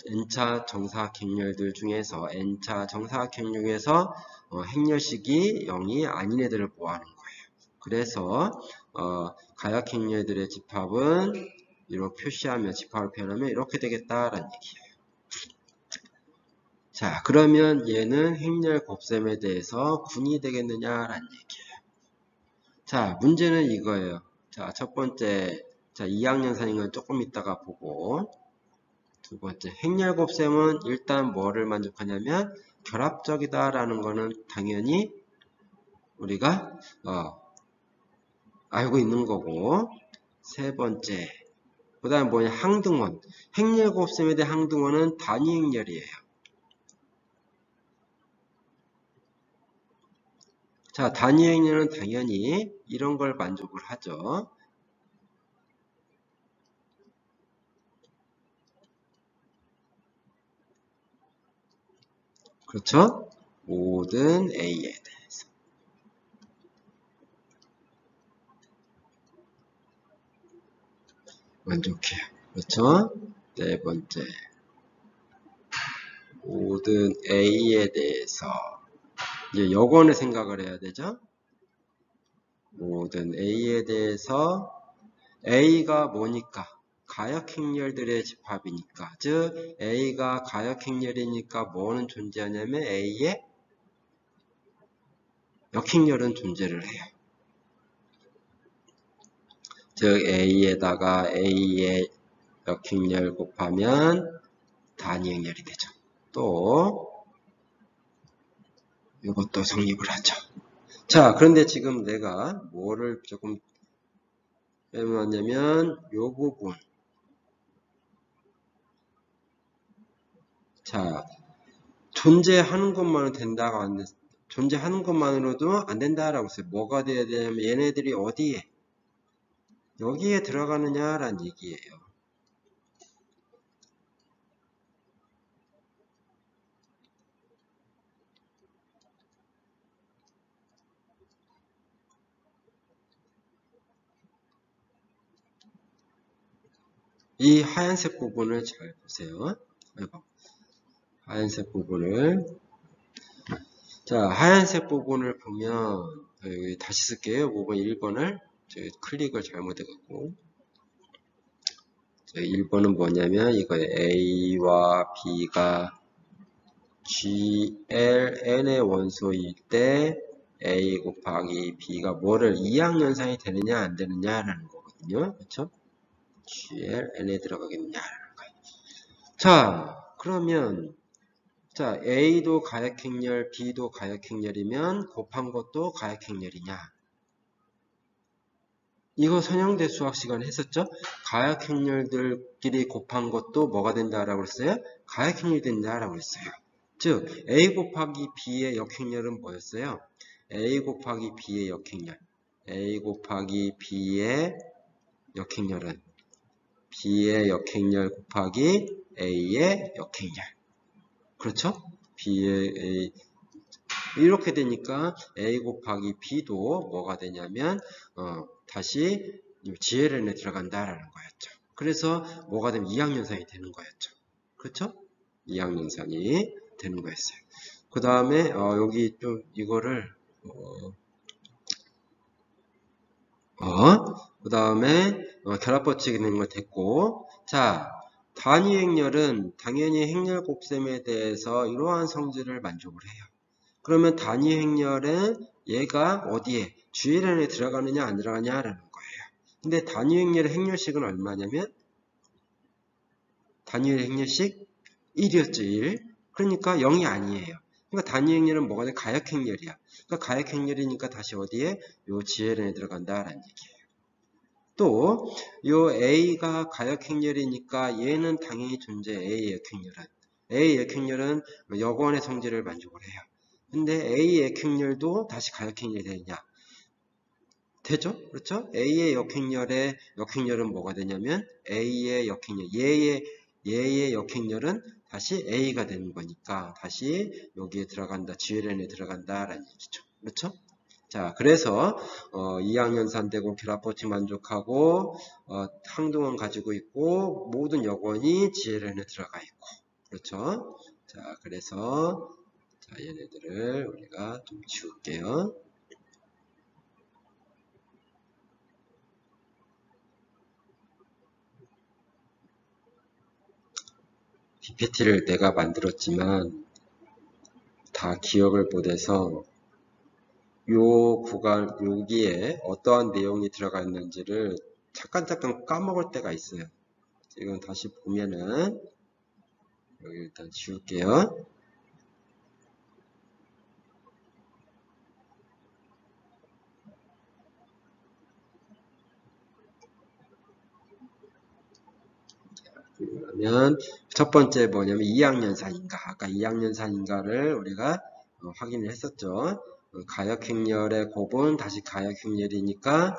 Speaker 1: N차 정사각행렬들 중에서 N차 정사각행렬 중에서 행렬식이 0이 아닌 애들을 보호하는 거예요. 그래서 가역행렬들의 집합은 이렇게 표시하면 집합을 표현하면 이렇게 되겠다라는 얘기예요. 자, 그러면 얘는 행렬 곱셈에 대해서 군이 되겠느냐라는 얘기예요. 자, 문제는 이거예요. 자, 첫 번째, 자, 2학년산인 건 조금 이따가 보고, 두 번째, 행렬 곱셈은 일단 뭐를 만족하냐면 결합적이다라는 거는 당연히 우리가 알고 있는 거고, 세 번째, 그 다음에 뭐냐, 항등원. 행렬 곱셈에 대한 항등원은 단위 행렬이에요. 자, 단위 행렬은 당연히 이런 걸 만족을 하죠. 그렇죠? 모든 A에 대해서. 만족해요. 그렇죠? 네 번째. 모든 A에 대해서. 이제 여건을 생각을 해야 되죠? 모든 A에 대해서 A가 뭐니까? 가역행렬들의 집합이니까. 즉 A가 가역행렬이니까 뭐는 존재하냐면 A의 역행렬은 존재를 해요. 즉 A에다가 A의 역행렬 곱하면 단위행렬이 되죠. 또 이것도 성립을 하죠. 자, 그런데 지금 내가 뭐를 조금 빼놨냐면 요 부분. 자, 존재하는 것만은 된다가 안 됐, 존재하는 것만으로도 안 된다라고 했어요. 뭐가 돼야 되냐면 얘네들이 어디에? 여기에 들어가느냐라는 얘기예요. 이 하얀색 부분을 잘 보세요. 하얀색 부분을. 자, 하얀색 부분을 보면 여기 다시 쓸게요. 5번 1번을 저희 클릭을 잘못해갖고 1번은 뭐냐면 이거 A와 B가 GLN의 원소일 때 A 곱하기 B가 뭐를 2항연산이 되느냐 안 되느냐라는 거거든요. 그렇죠? GLN에 들어가겠느냐라는 거예요. 자, 그러면 자, A도 가역행렬, B도 가역행렬이면 곱한 것도 가역행렬이냐? 이거 선형대 수학 시간에 했었죠? 가역행렬들끼리 곱한 것도 뭐가 된다라고 했어요? 가역행렬이 된다라고 했어요. 즉, A 곱하기 B의 역행렬은 뭐였어요? A 곱하기 B의 역행렬. A 곱하기 B의 역행렬은 B의 역행렬 곱하기 A의 역행렬. 그렇죠? B의 A. 이렇게 되니까 A 곱하기 B도 뭐가 되냐면 다시 GLN에 들어간다라는 거였죠. 그래서 뭐가 되면 2항연산이 되는 거였죠. 그렇죠? 2항연산이 되는 거였어요. 그 다음에 여기 좀 이거를 그 다음에 결합 법칙이 있는 걸 됐고, 자, 단위 행렬은 당연히 행렬 곱셈에 대해서 이러한 성질을 만족을 해요. 그러면 단위 행렬은 얘가 어디에 GLN에 들어가느냐 안 들어가냐라는 거예요. 근데 단위 행렬의 행렬식은 얼마냐면 단위 행렬식 1이었죠. 1. 그러니까 0이 아니에요. 그러니까 단위 행렬은 뭐가 돼? 가역 행렬이야. 그러니까 가역 행렬이니까 다시 어디에? 요 GLN에 들어간다라는 얘기예요. 또 요 A가 가역 행렬이니까 얘는 당연히 존재. A의 역행렬은. A의 역행렬은 여건의 성질을 만족을 해요. 근데 A의 역행렬도 다시 가역행렬이 되느냐? 되죠? 그렇죠? A의 역행렬의 역행렬은 뭐가 되냐면 A의 역행렬, 얘의 역행렬은 다시 A가 되는 거니까 다시 여기에 들어간다. GLN에 들어간다라는 얘기죠. 그렇죠? 자, 그래서 2학년산되고 결합법칙 만족하고 항등원 가지고 있고 모든 여건이 GLN에 들어가 있고 그렇죠? 자, 그래서 자, 얘네들을 우리가 좀 지울게요. PPT를 내가 만들었지만 다 기억을 못해서 요 구간 여기에 어떠한 내용이 들어가 있는지를 잠깐 까먹을 때가 있어요. 이건 다시 보면은 여기 일단 지울게요. 그러면 첫 번째 뭐냐면 2학년산인가 아까 2학년산인가를 우리가 확인을 했었죠. 가역행렬의 곱은 다시 가역행렬이니까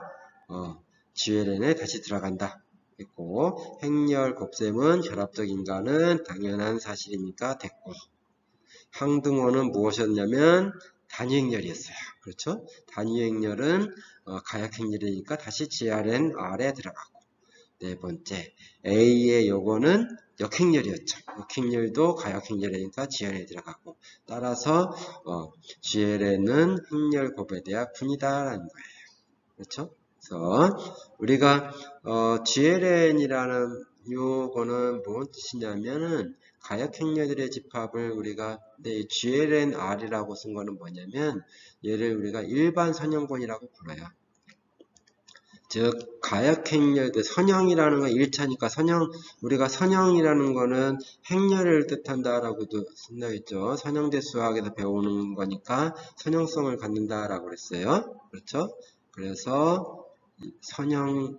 Speaker 1: GLN에 다시 들어간다 했고 행렬 곱셈은 결합적 인가는 당연한 사실이니까 됐고 항등호는 무엇이었냐면 단위행렬이었어요. 그렇죠? 단위행렬은 가역행렬이니까 다시 GRN R에 들어가고 네 번째 A의 요거는 역행렬이었죠. 역행렬도 가역행렬이니까 GLN에 들어가고 따라서 GLN은 행렬 곱에 대한 분이다라는 거예요. 그렇죠? 그래서 우리가 GLN이라는 요거는 뭔 뜻이냐면은 가역행렬들의 집합을 우리가 GLNR이라고 쓴 거는 뭐냐면 얘를 우리가 일반 선형권이라고 불러요. 즉 가역행렬 선형이라는 건 1차니까 선형 우리가 선형이라는 거는 행렬을 뜻한다라고도 쓴다했죠. 선형대 수학에서 배우는 거니까 선형성을 갖는다라고 그랬어요. 그렇죠? 그래서 선형이고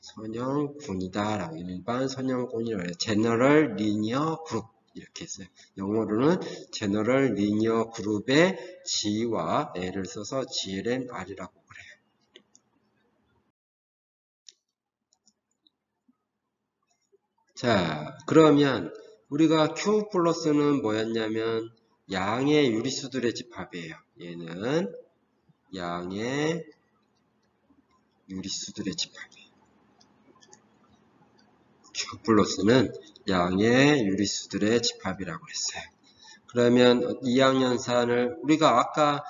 Speaker 1: 선형군이다라고 일반 선형군이라고 해요. 제너럴 리니어 그룹 이렇게 했어요. 영어로는 제너럴 리니어 그룹의 G와 L을 써서 GLNR이라고 그래요. 자, 그러면 우리가 Q 플러스는 뭐였냐면 양의 유리수들의 집합이에요. 얘는 양의 유리수들의 집합이에요. Q 플러스는 양의 유리수들의 집합이라고 했어요. 그러면 2학년산을 우리가 아까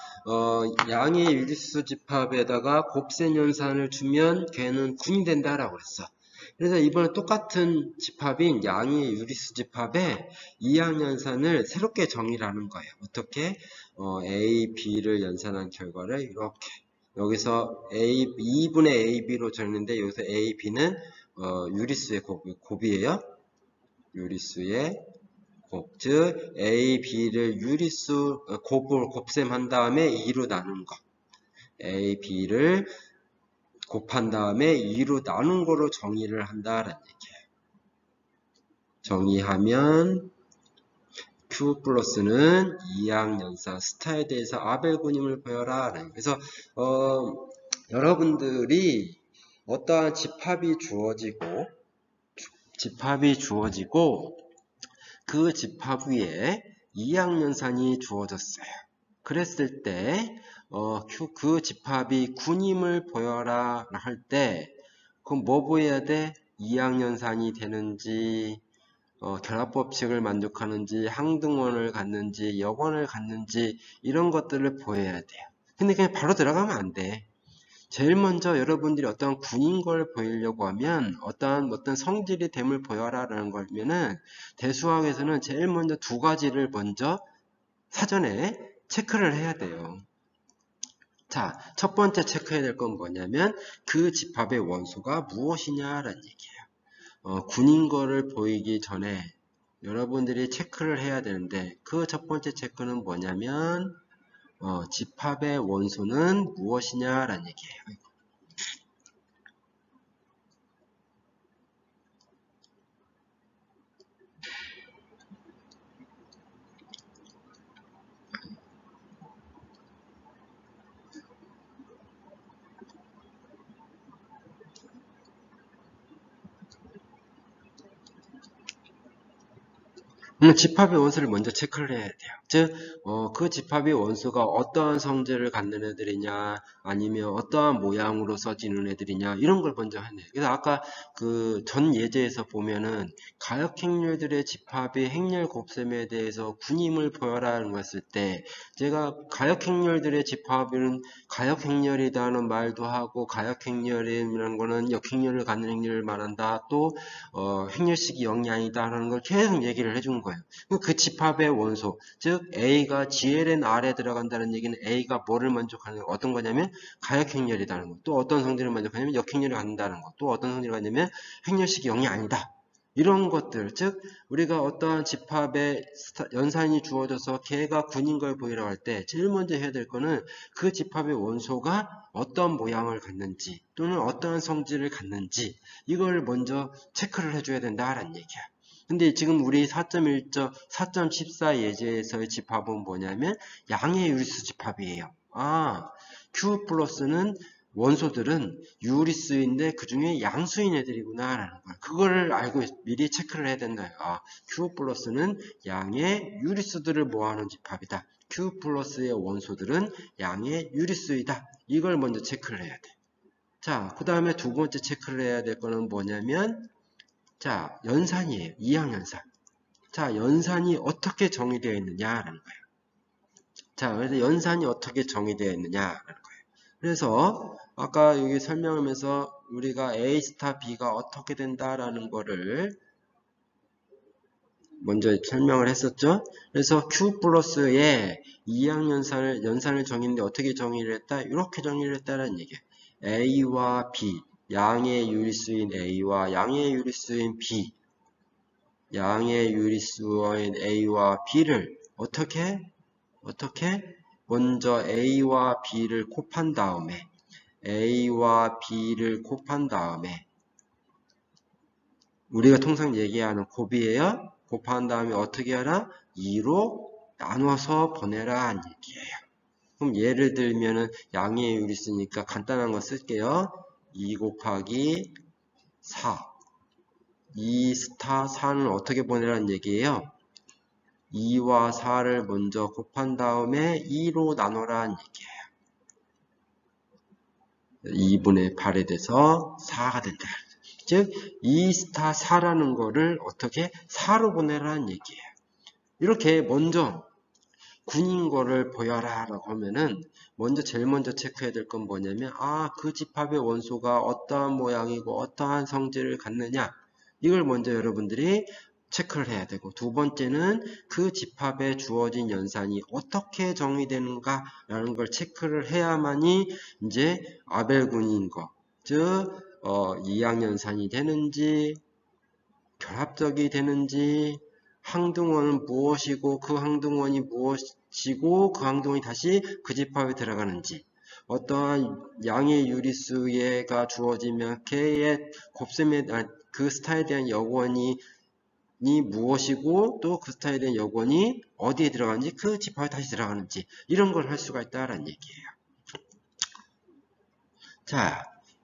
Speaker 1: 양의 유리수 집합에다가 곱셈 연산을 주면 걔는 군이 된다라고 그랬어. 그래서 이번에 똑같은 집합인 양의 유리수 집합에 2학년산을 새롭게 정의를 하는 거예요. 어떻게? A, B를 연산한 결과를 이렇게 여기서 A, 2분의 AB로 적는데 여기서 A, B는 유리수의 곱이에요. 유리수의 곱, 즉 A, B를 유리수 곱셈한 다음에 2로 나눈 거. A, B를 곱한 다음에 2로 나눈 거로 정의를 한다라는 얘기예요. 정의하면 Q 플러스는 2학년산 스타에 대해서 아벨군임을 보여라. 그래서 여러분들이 어떠한 집합이 주어지고 그 집합 위에 2학년산이 주어졌어요. 그랬을 때 그 집합이 군임을 보여라 할 때 그럼 뭐 보여야 돼? 2학년산이 되는지 결합법칙을 만족하는지 항등원을 갖는지 역원을 갖는지 이런 것들을 보여야 돼요. 근데 그냥 바로 들어가면 안 돼. 제일 먼저 여러분들이 어떤 군인 걸 보이려고 하면 어떤 성질이 됨을 보여라라는 거면은 대수학에서는 제일 먼저 두 가지를 먼저 사전에 체크를 해야 돼요. 자, 첫 번째 체크해야 될 건 뭐냐면 그 집합의 원소가 무엇이냐라는 얘기예요. 군인 거를 보이기 전에 여러분들이 체크를 해야 되는데 그 첫 번째 체크는 뭐냐면 집합의 원소는 무엇이냐라는 얘기예요. 집합의 원소를 먼저 체크를 해야 돼요. 즉, 그 집합의 원소가 어떠한 성질을 갖는 애들이냐, 아니면 어떠한 모양으로 써지는 애들이냐, 이런 걸 먼저 하네요. 그래서 아까 그 전 예제에서 보면은 가역행렬들의 집합의 행렬 곱셈에 대해서 군임을 보여라는 거 했을 때, 제가 가역행렬들의 집합은 가역행렬이다는 말도 하고, 가역행렬이라는 거는 역행렬을 갖는 행렬을 말한다. 또 행렬식이 0이 아니다라는 걸 계속 얘기를 해준 거예요. 그 집합의 원소, 즉 A가 GLN R에 들어간다는 얘기는 A가 뭐를 만족하는 어떤 거냐면 가역행렬이라는 거, 또 어떤 성질을 만족하냐면 역행렬을 갖는다는 거, 또 어떤 성질을 갖냐면 행렬식이 0이 아니다. 이런 것들, 즉 우리가 어떠한 집합에 연산이 주어져서 걔가 군인 걸 보이라고 할 때 제일 먼저 해야 될 거는 그 집합의 원소가 어떤 모양을 갖는지 또는 어떠한 성질을 갖는지 이걸 먼저 체크를 해줘야 된다라는 얘기야. 근데 지금 우리 4.1점, 4.14 예제에서의 집합은 뭐냐면 양의 유리수 집합이에요. Q 플러스는 원소들은 유리수인데 그 중에 양수인 애들이구나 라는 걸, 그거를 알고 미리 체크를 해야 된다. Q 플러스는 양의 유리수들을 모아놓은 집합이다. Q 플러스의 원소들은 양의 유리수이다. 이걸 먼저 체크를 해야 돼. 자, 그 다음에 두 번째 체크를 해야 될 거는 뭐냐면, 자, 연산이에요. 이항연산. 자, 연산이 어떻게 정의되어 있느냐라는 거예요. 자, 그래서 연산이 어떻게 정의되어 있느냐라는 거예요. 그래서 아까 여기 설명하면서 우리가 A 스타 B가 어떻게 된다라는 거를 먼저 설명을 했었죠. 그래서 Q 플러스의 연산을 정의했는데 어떻게 정의를 했다? 이렇게 정의를 했다는 얘기예요. A와 B, 양의 유리수인 A와 양의 유리수인 B, 양의 유리수인 A와 B를 어떻게 먼저 A와 B를 곱한 다음에 우리가 통상 얘기하는 곱이에요. 곱한 다음에 어떻게 하라? 2로 나눠서 보내라 는 얘기예요. 그럼 예를 들면은 양의 유리수니까 간단한 거 쓸게요. 2 곱하기 4. 2 스타 4는 어떻게 보내라는 얘기예요? 2와 4를 먼저 곱한 다음에 2로 나눠라는 얘기예요. 2분의 8에 돼서 4가 된다. 즉 2 스타 4라는 거를 어떻게 4로 보내라는 얘기예요. 이렇게 먼저 군인 거를 보여라 라고 하면은 제일 먼저 체크해야 될 건 뭐냐면 그 집합의 원소가 어떠한 모양이고 어떠한 성질을 갖느냐, 이걸 먼저 여러분들이 체크를 해야 되고, 두 번째는 그 집합에 주어진 연산이 어떻게 정의되는가 라는 걸 체크를 해야만이 이제 아벨군인 거, 즉 이항연산이 되는지 결합적이 되는지, 항등원은 무엇이고 그 항등원이 무엇이고 그 항등원이 다시 그 집합에 들어가는지, 어떠한 양의 유리수가 주어지면 걔의 곱셈에 그 스타에 대한 여권이 무엇이고 또 그 스타에 대한 여권이 어디에 들어가는지, 그 집합에 다시 들어가는지, 이런 걸 할 수가 있다라는 얘기예요. 자,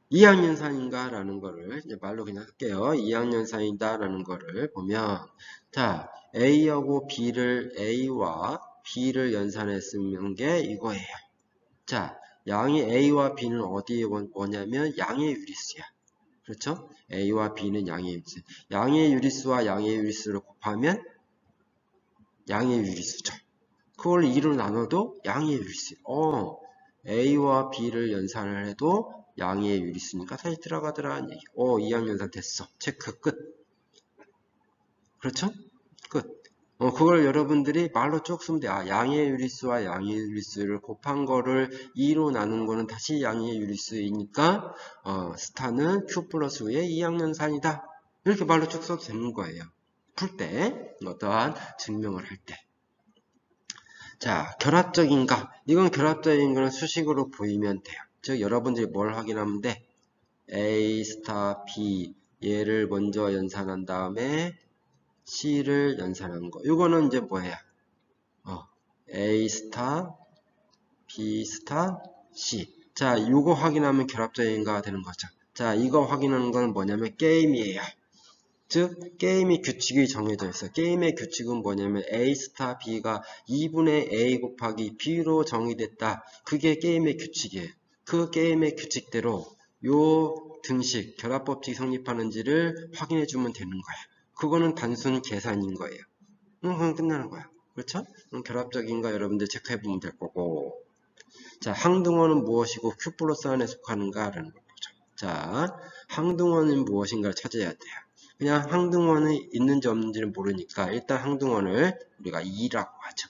Speaker 1: 이항연산인가 라는 거를 이제 말로 그냥 할게요. 이항연산이다 라는 거를 보면, 자, A하고 A와 B를 연산했으면 게 이거예요. 자, 양이 A와 B는 어디에 뭐냐면 양의 유리수야. 그렇죠? A와 B는 양의 유리수. 양의 유리수와 양의 유리수를 곱하면 양의 유리수죠. 그걸 2로 나눠도 양의 유리수. A와 B를 연산을 해도 양의 유리수니까 다시 들어가더라는 얘기. 이항연산 됐어. 체크 끝. 그렇죠? 끝. 그걸 여러분들이 말로 쭉 쓰면 돼. 양의 유리수와 양의 유리수를 곱한 거를 2로 나눈 거는 다시 양의 유리수이니까 스타는 Q 플러스 의 이항연산이다. 이렇게 말로 쭉 써도 되는 거예요. 풀 때, 어떠한 증명을 할 때. 자, 결합적인가? 이건 결합적인 거는 수식으로 보이면 돼요. 즉 여러분들이 뭘 확인하면 돼? A 스타 B, 얘를 먼저 연산한 다음에 C를 연산한 거. 이거는 이제 뭐예요? A 스타 B 스타 C. 자, 이거 확인하면 결합적인가 되는 거죠. 자, 이거 확인하는 건 뭐냐면 게임이에요. 즉 게임의 규칙이 정해져 있어. 게임의 규칙은 뭐냐면 A 스타 B가 2분의 A 곱하기 B로 정의됐다. 그게 게임의 규칙이에요. 그 게임의 규칙대로 요 등식, 결합법칙이 성립하는지를 확인해 주면 되는 거야. 그거는 단순 계산인 거예요. 그럼 끝나는 거야. 그렇죠? 결합적인가 여러분들 체크해 보면 될 거고. 자, 항등원은 무엇이고 Q 플러스 안에 속하는가라는 걸 보죠. 자, 항등원은 무엇인가를 찾아야 돼요. 그냥 항등원이 있는지 없는지는 모르니까 일단 항등원을 우리가 2라고 하죠.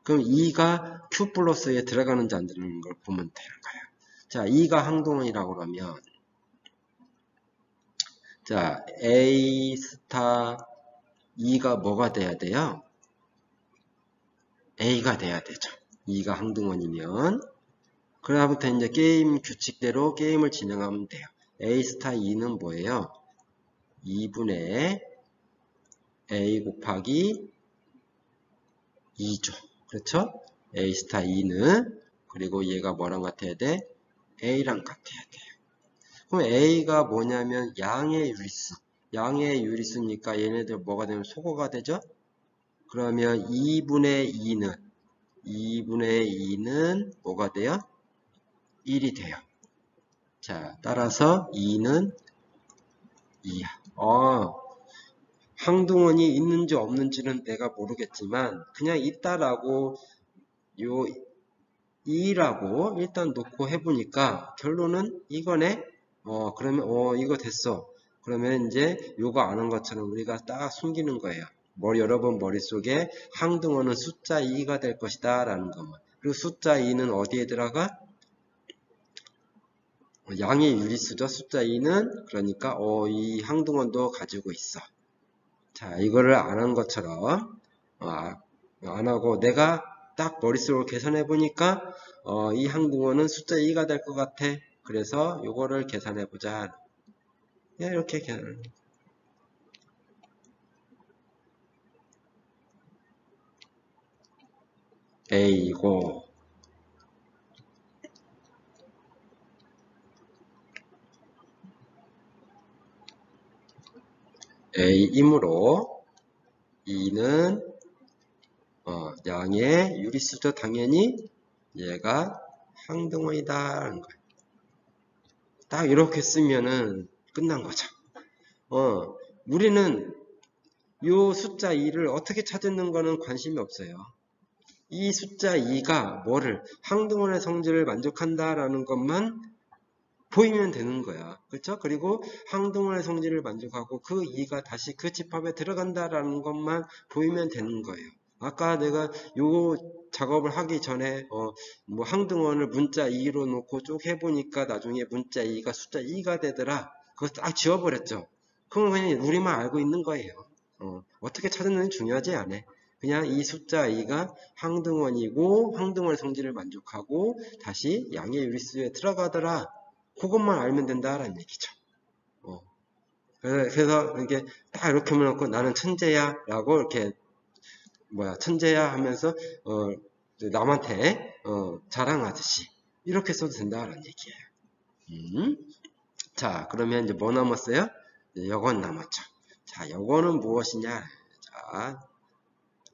Speaker 1: 그럼 2가 Q 플러스에 들어가는지 안 들어가는 걸 보면 되는 거예요. 자, 2가 항등원이라고 그러면 자, A 스타 2가 뭐가 돼야 돼요? A가 돼야 되죠. 2가 항등원이면 그다음부터 이제 게임 규칙대로 게임을 진행하면 돼요. A 스타 2는 뭐예요? 2분의 A 곱하기 2죠. 그렇죠? A 스타 2는 그리고 얘가 뭐랑 같아야 돼? A랑 같아야 돼요. 그럼 A가 뭐냐면 양의 유리수. 양의 유리수니까 얘네들 뭐가 되면 소거가 되죠? 그러면 2분의 2는 뭐가 돼요? 1이 돼요. 자, 따라서 2는 2야. 항등원이 있는지 없는지는 내가 모르겠지만 그냥 있다라고 요 2라고 일단 놓고 해보니까 결론은 이거네. 그러면 이거 됐어. 그러면 이제 요거 아는 것처럼 우리가 딱 숨기는 거예요. 여러분 머릿속에 항등원은 숫자 2가 될 것이다 라는 것만. 그리고 숫자 2는 어디에 들어가? 양의 유리수죠. 숫자 2는 그러니까 이 항등원도 가지고 있어. 자, 이거를 안 한 것처럼 안 하고 내가 딱 머릿속으로 계산해 보니까 이 항등원은 숫자 2가 될 것 같아. 그래서 요거를 계산해 보자. 이렇게 계산. A이고 A이므로 2는 양의 유리수죠. 당연히 얘가 항등원이다. 딱 이렇게 쓰면은 끝난 거죠. 우리는 요 숫자 2를 어떻게 찾는 거는 관심이 없어요. 이 숫자 2가 뭐를 항등원의 성질을 만족한다라는 것만 보이면 되는 거야. 그렇죠? 그리고 항등원의 성질을 만족하고 그 2가 다시 그 집합에 들어간다라는 것만 보이면 되는 거예요. 아까 내가 요 작업을 하기 전에 뭐 항등원을 문자 2로 놓고 쭉 해보니까 나중에 문자 2가 숫자 2가 되더라. 그거 딱 지워버렸죠. 그건 그냥 우리만 알고 있는 거예요. 어떻게 찾았는지 중요하지 않아. 그냥 이 숫자 2가 항등원이고 항등원의 성질을 만족하고 다시 양의 유리수에 들어가더라. 그것만 알면 된다라는 얘기죠. 그래서 이렇게 딱 이렇게 해놓고 나는 천재야 라고 이렇게 천재야 하면서 남한테 자랑하듯이 이렇게 써도 된다라는 얘기예요. 자, 그러면 이제 뭐 남았어요? 여건 남았죠. 자, 여건은 무엇이냐? 자,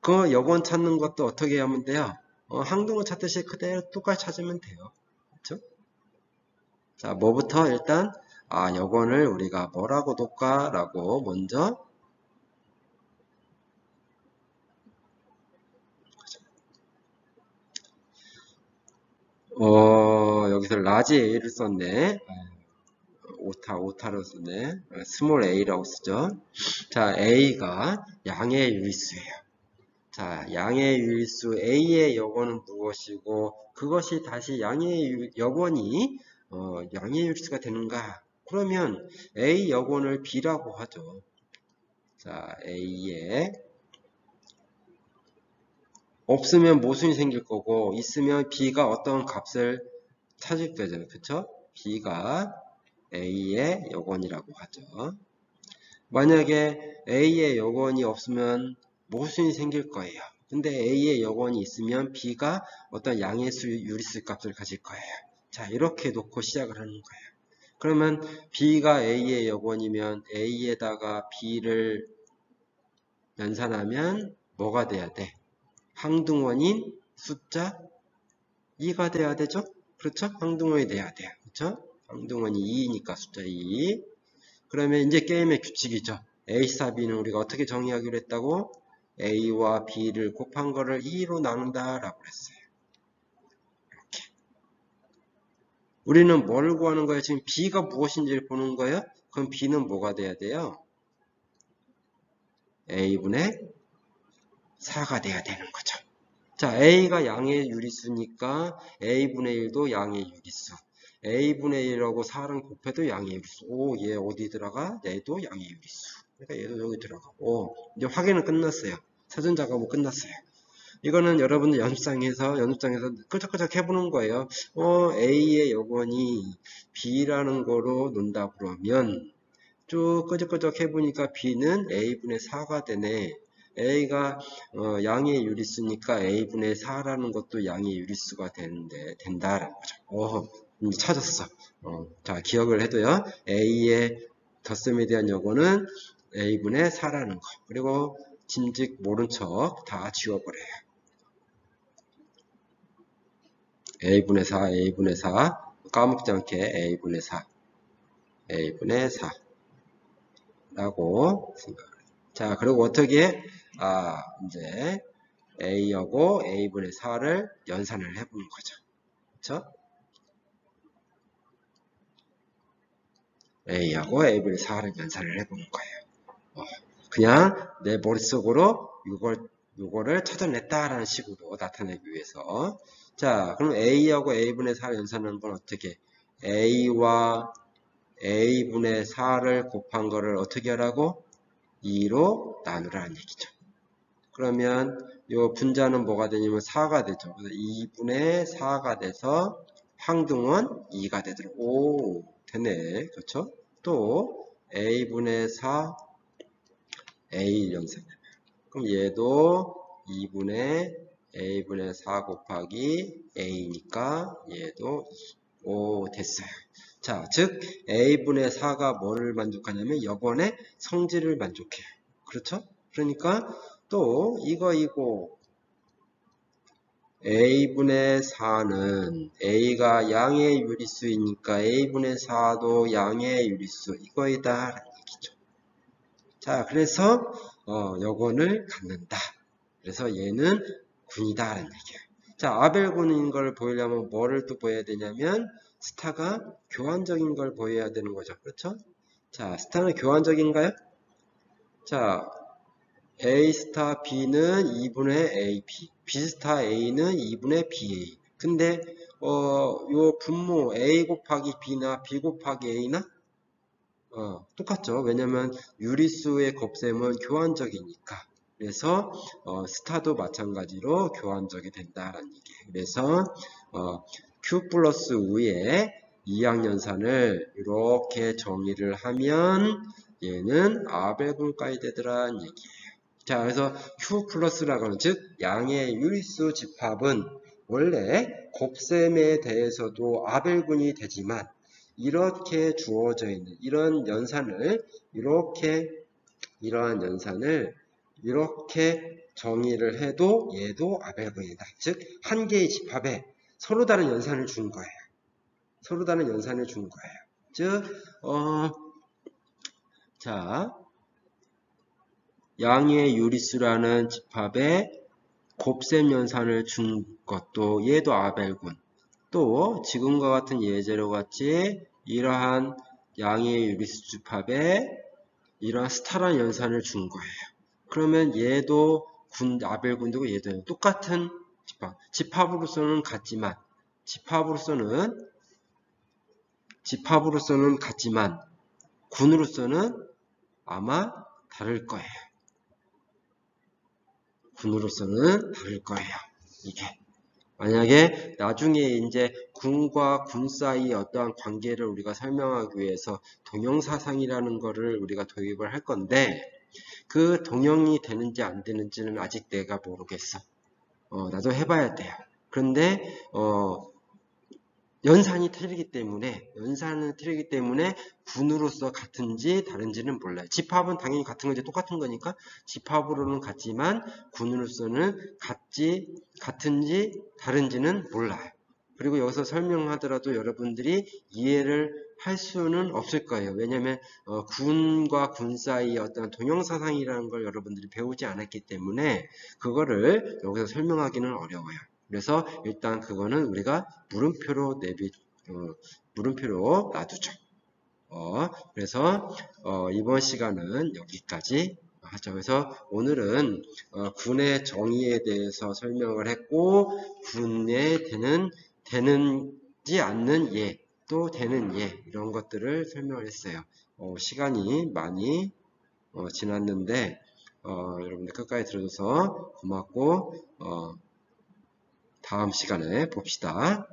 Speaker 1: 그 여건 찾는 것도 어떻게 하면 돼요? 항등원 찾듯이 그대로 똑같이 찾으면 돼요. 그렇죠? 자, 뭐부터 일단 여건을 우리가 뭐라고 놓을까? 라고 먼저 여기서 라지 A를 썼네. 오타로 썼네. 스몰 A라고 쓰죠. 자, A가 양의 유리수예요. 자, 양의 유리수 A의 여건은 무엇이고 그것이 다시 양의 여건이 양의 유리수가 되는가? 그러면 A 여건을 B라고 하죠. 자, A에 없으면 모순이 생길 거고 있으면 B가 어떤 값을 찾을 거죠. 그쵸? B가 A의 여건이라고 하죠. 만약에 A의 여건이 없으면 모순이 생길 거예요. 근데 A의 여건이 있으면 B가 어떤 양의 유리수 값을 가질 거예요. 자, 이렇게 놓고 시작을 하는 거예요. 그러면 B가 A의 여권이면 A에다가 B를 연산하면 뭐가 돼야 돼? 항등원인 숫자 2가 돼야 되죠? 그렇죠? 항등원이 돼야 돼요. 그렇죠? 항등원이 2니까 숫자 2. 그러면 이제 게임의 규칙이죠. A, 4, B는 우리가 어떻게 정의하기로 했다고? A와 B를 곱한 거를 2로 나눈다 라고 했어요. 이렇게. 우리는 뭘 구하는 거예요? 지금 B가 무엇인지를 보는 거예요? 그럼 B는 뭐가 돼야 돼요? A분의 4가 돼야 되는 거죠. 자, A가 양의 유리수니까 A분의 1도 양의 유리수. A분의 1하고 4를 곱해도 양의 유리수. 오, 얘 어디 들어가? 얘도 양의 유리수. 그러니까 얘도 여기 들어가고. 이제 확인은 끝났어요. 사전 작업은 끝났어요. 이거는 여러분들 연습장에서 끄적끄적 해보는 거예요. A의 여건이 B라는 거로 논다 그러면 쭉 끄적끄적 해보니까 B는 A분의 4가 되네. A가 양의 유리수니까 A분의 4라는 것도 양의 유리수가 된다라는 거죠. 이제 찾았어. 자, 기억을 해도요. A의 덧셈에 대한 여건은 A분의 4라는 거. 그리고 진즉 모른 척 다 지워버려요. A분의 4, A분의 4. 까먹지 않게 A분의 4. A분의 4. 라고 생각을 해요. 자, 그리고 어떻게, 이제 A하고 A분의 4를 연산을 해보는 거죠. 그쵸? A하고 A분의 4를 연산을 해보는 거예요. 그냥 내 머릿속으로 요거를 찾아냈다라는 식으로 나타내기 위해서. 자, 그럼 A하고 A분의 4를 연산하는 건 어떻게? A와 A분의 4를 곱한 거를 어떻게 하라고? 2로 나누라는 얘기죠. 그러면 요 분자는 뭐가 되냐면 4가 되죠. 그래서 2분의 4가 돼서 항등원 2가 되도록. 오, 되네. 그렇죠? 또 A분의 4, A 연산. 그럼 얘도 2분의 A분의 4 곱하기 A니까 얘도 2. 오, 됐어요. 자, 즉 A분의 4가 뭐를 만족하냐면 여번의 성질을 만족해요. 그렇죠? 그러니까 또 이거 A분의 4는 A가 양의 유리수이니까 A분의 4도 양의 유리수 이거이다 라는 얘기죠. 자, 그래서 여건을 갖는다. 그래서 얘는 군이다 라는 얘기예요. 자, 아벨군인 걸 보이려면 뭐를 또 보여야 되냐면 스타가 교환적인 걸 보여야 되는 거죠. 그렇죠? 자, 스타는 교환적인가요? 자, A 스타 B는 2분의 AB, B 스타 A는 2분의 BA. 근데 요 분모 A 곱하기 B나 B 곱하기 A나 똑같죠. 왜냐면 유리수의 곱셈은 교환적이니까. 그래서 스타도 마찬가지로 교환적이 된다라는 얘기예요. 그래서 Q 플러스 위에 2항연산을 이렇게 정의를 하면 얘는 아벨군까지 되더라는 얘기예요. 자, 그래서 Q 플러스라고 하는 즉 양의 유리수 집합은 원래 곱셈에 대해서도 아벨군이 되지만 이렇게 주어져 있는 이러한 연산을 이렇게 정의를 해도 얘도 아벨군이다. 즉 한 개의 집합에 서로 다른 연산을 준 거예요. 서로 다른 연산을 준 거예요. 즉 자, 양의 유리수라는 집합에 곱셈 연산을 준 것도 얘도 아벨군. 또 지금과 같은 예제로 같이 이러한 양의 유리수 집합에 이러한 스타란 연산을 준 거예요. 그러면 얘도 아벨군이고 얘도 똑같은 집합. 집합으로서는 같지만 군으로서는 아마 다를 거예요. 군으로서는 다를 거예요. 이게. 만약에 나중에 이제 군과 군 사이의 어떠한 관계를 우리가 설명하기 위해서 동형사상이라는 거를 우리가 도입을 할 건데 그 동형이 되는지 안 되는지는 아직 내가 모르겠어. 나도 해봐야 돼요. 그런데 연산이 틀리기 때문에 군으로서 같은지 다른지는 몰라요. 집합은 당연히 같은 거지 똑같은 거니까 집합으로는 같지만 군으로서는 같은지 다른지는 몰라요. 그리고 여기서 설명하더라도 여러분들이 이해를 할 수는 없을 거예요. 왜냐하면 군과 군 사이의 어떤 동형사상이라는 걸 여러분들이 배우지 않았기 때문에 그거를 여기서 설명하기는 어려워요. 그래서 일단 그거는 우리가 물음표로 물음표로 놔두죠. 그래서 이번 시간은 여기까지 하죠. 그래서 오늘은 군의 정의에 대해서 설명을 했고 군에 되는지 않는 예, 또 되는 예 이런 것들을 설명을 했어요. 시간이 많이 지났는데 여러분들 끝까지 들어줘서 고맙고 다음 시간에 봅시다.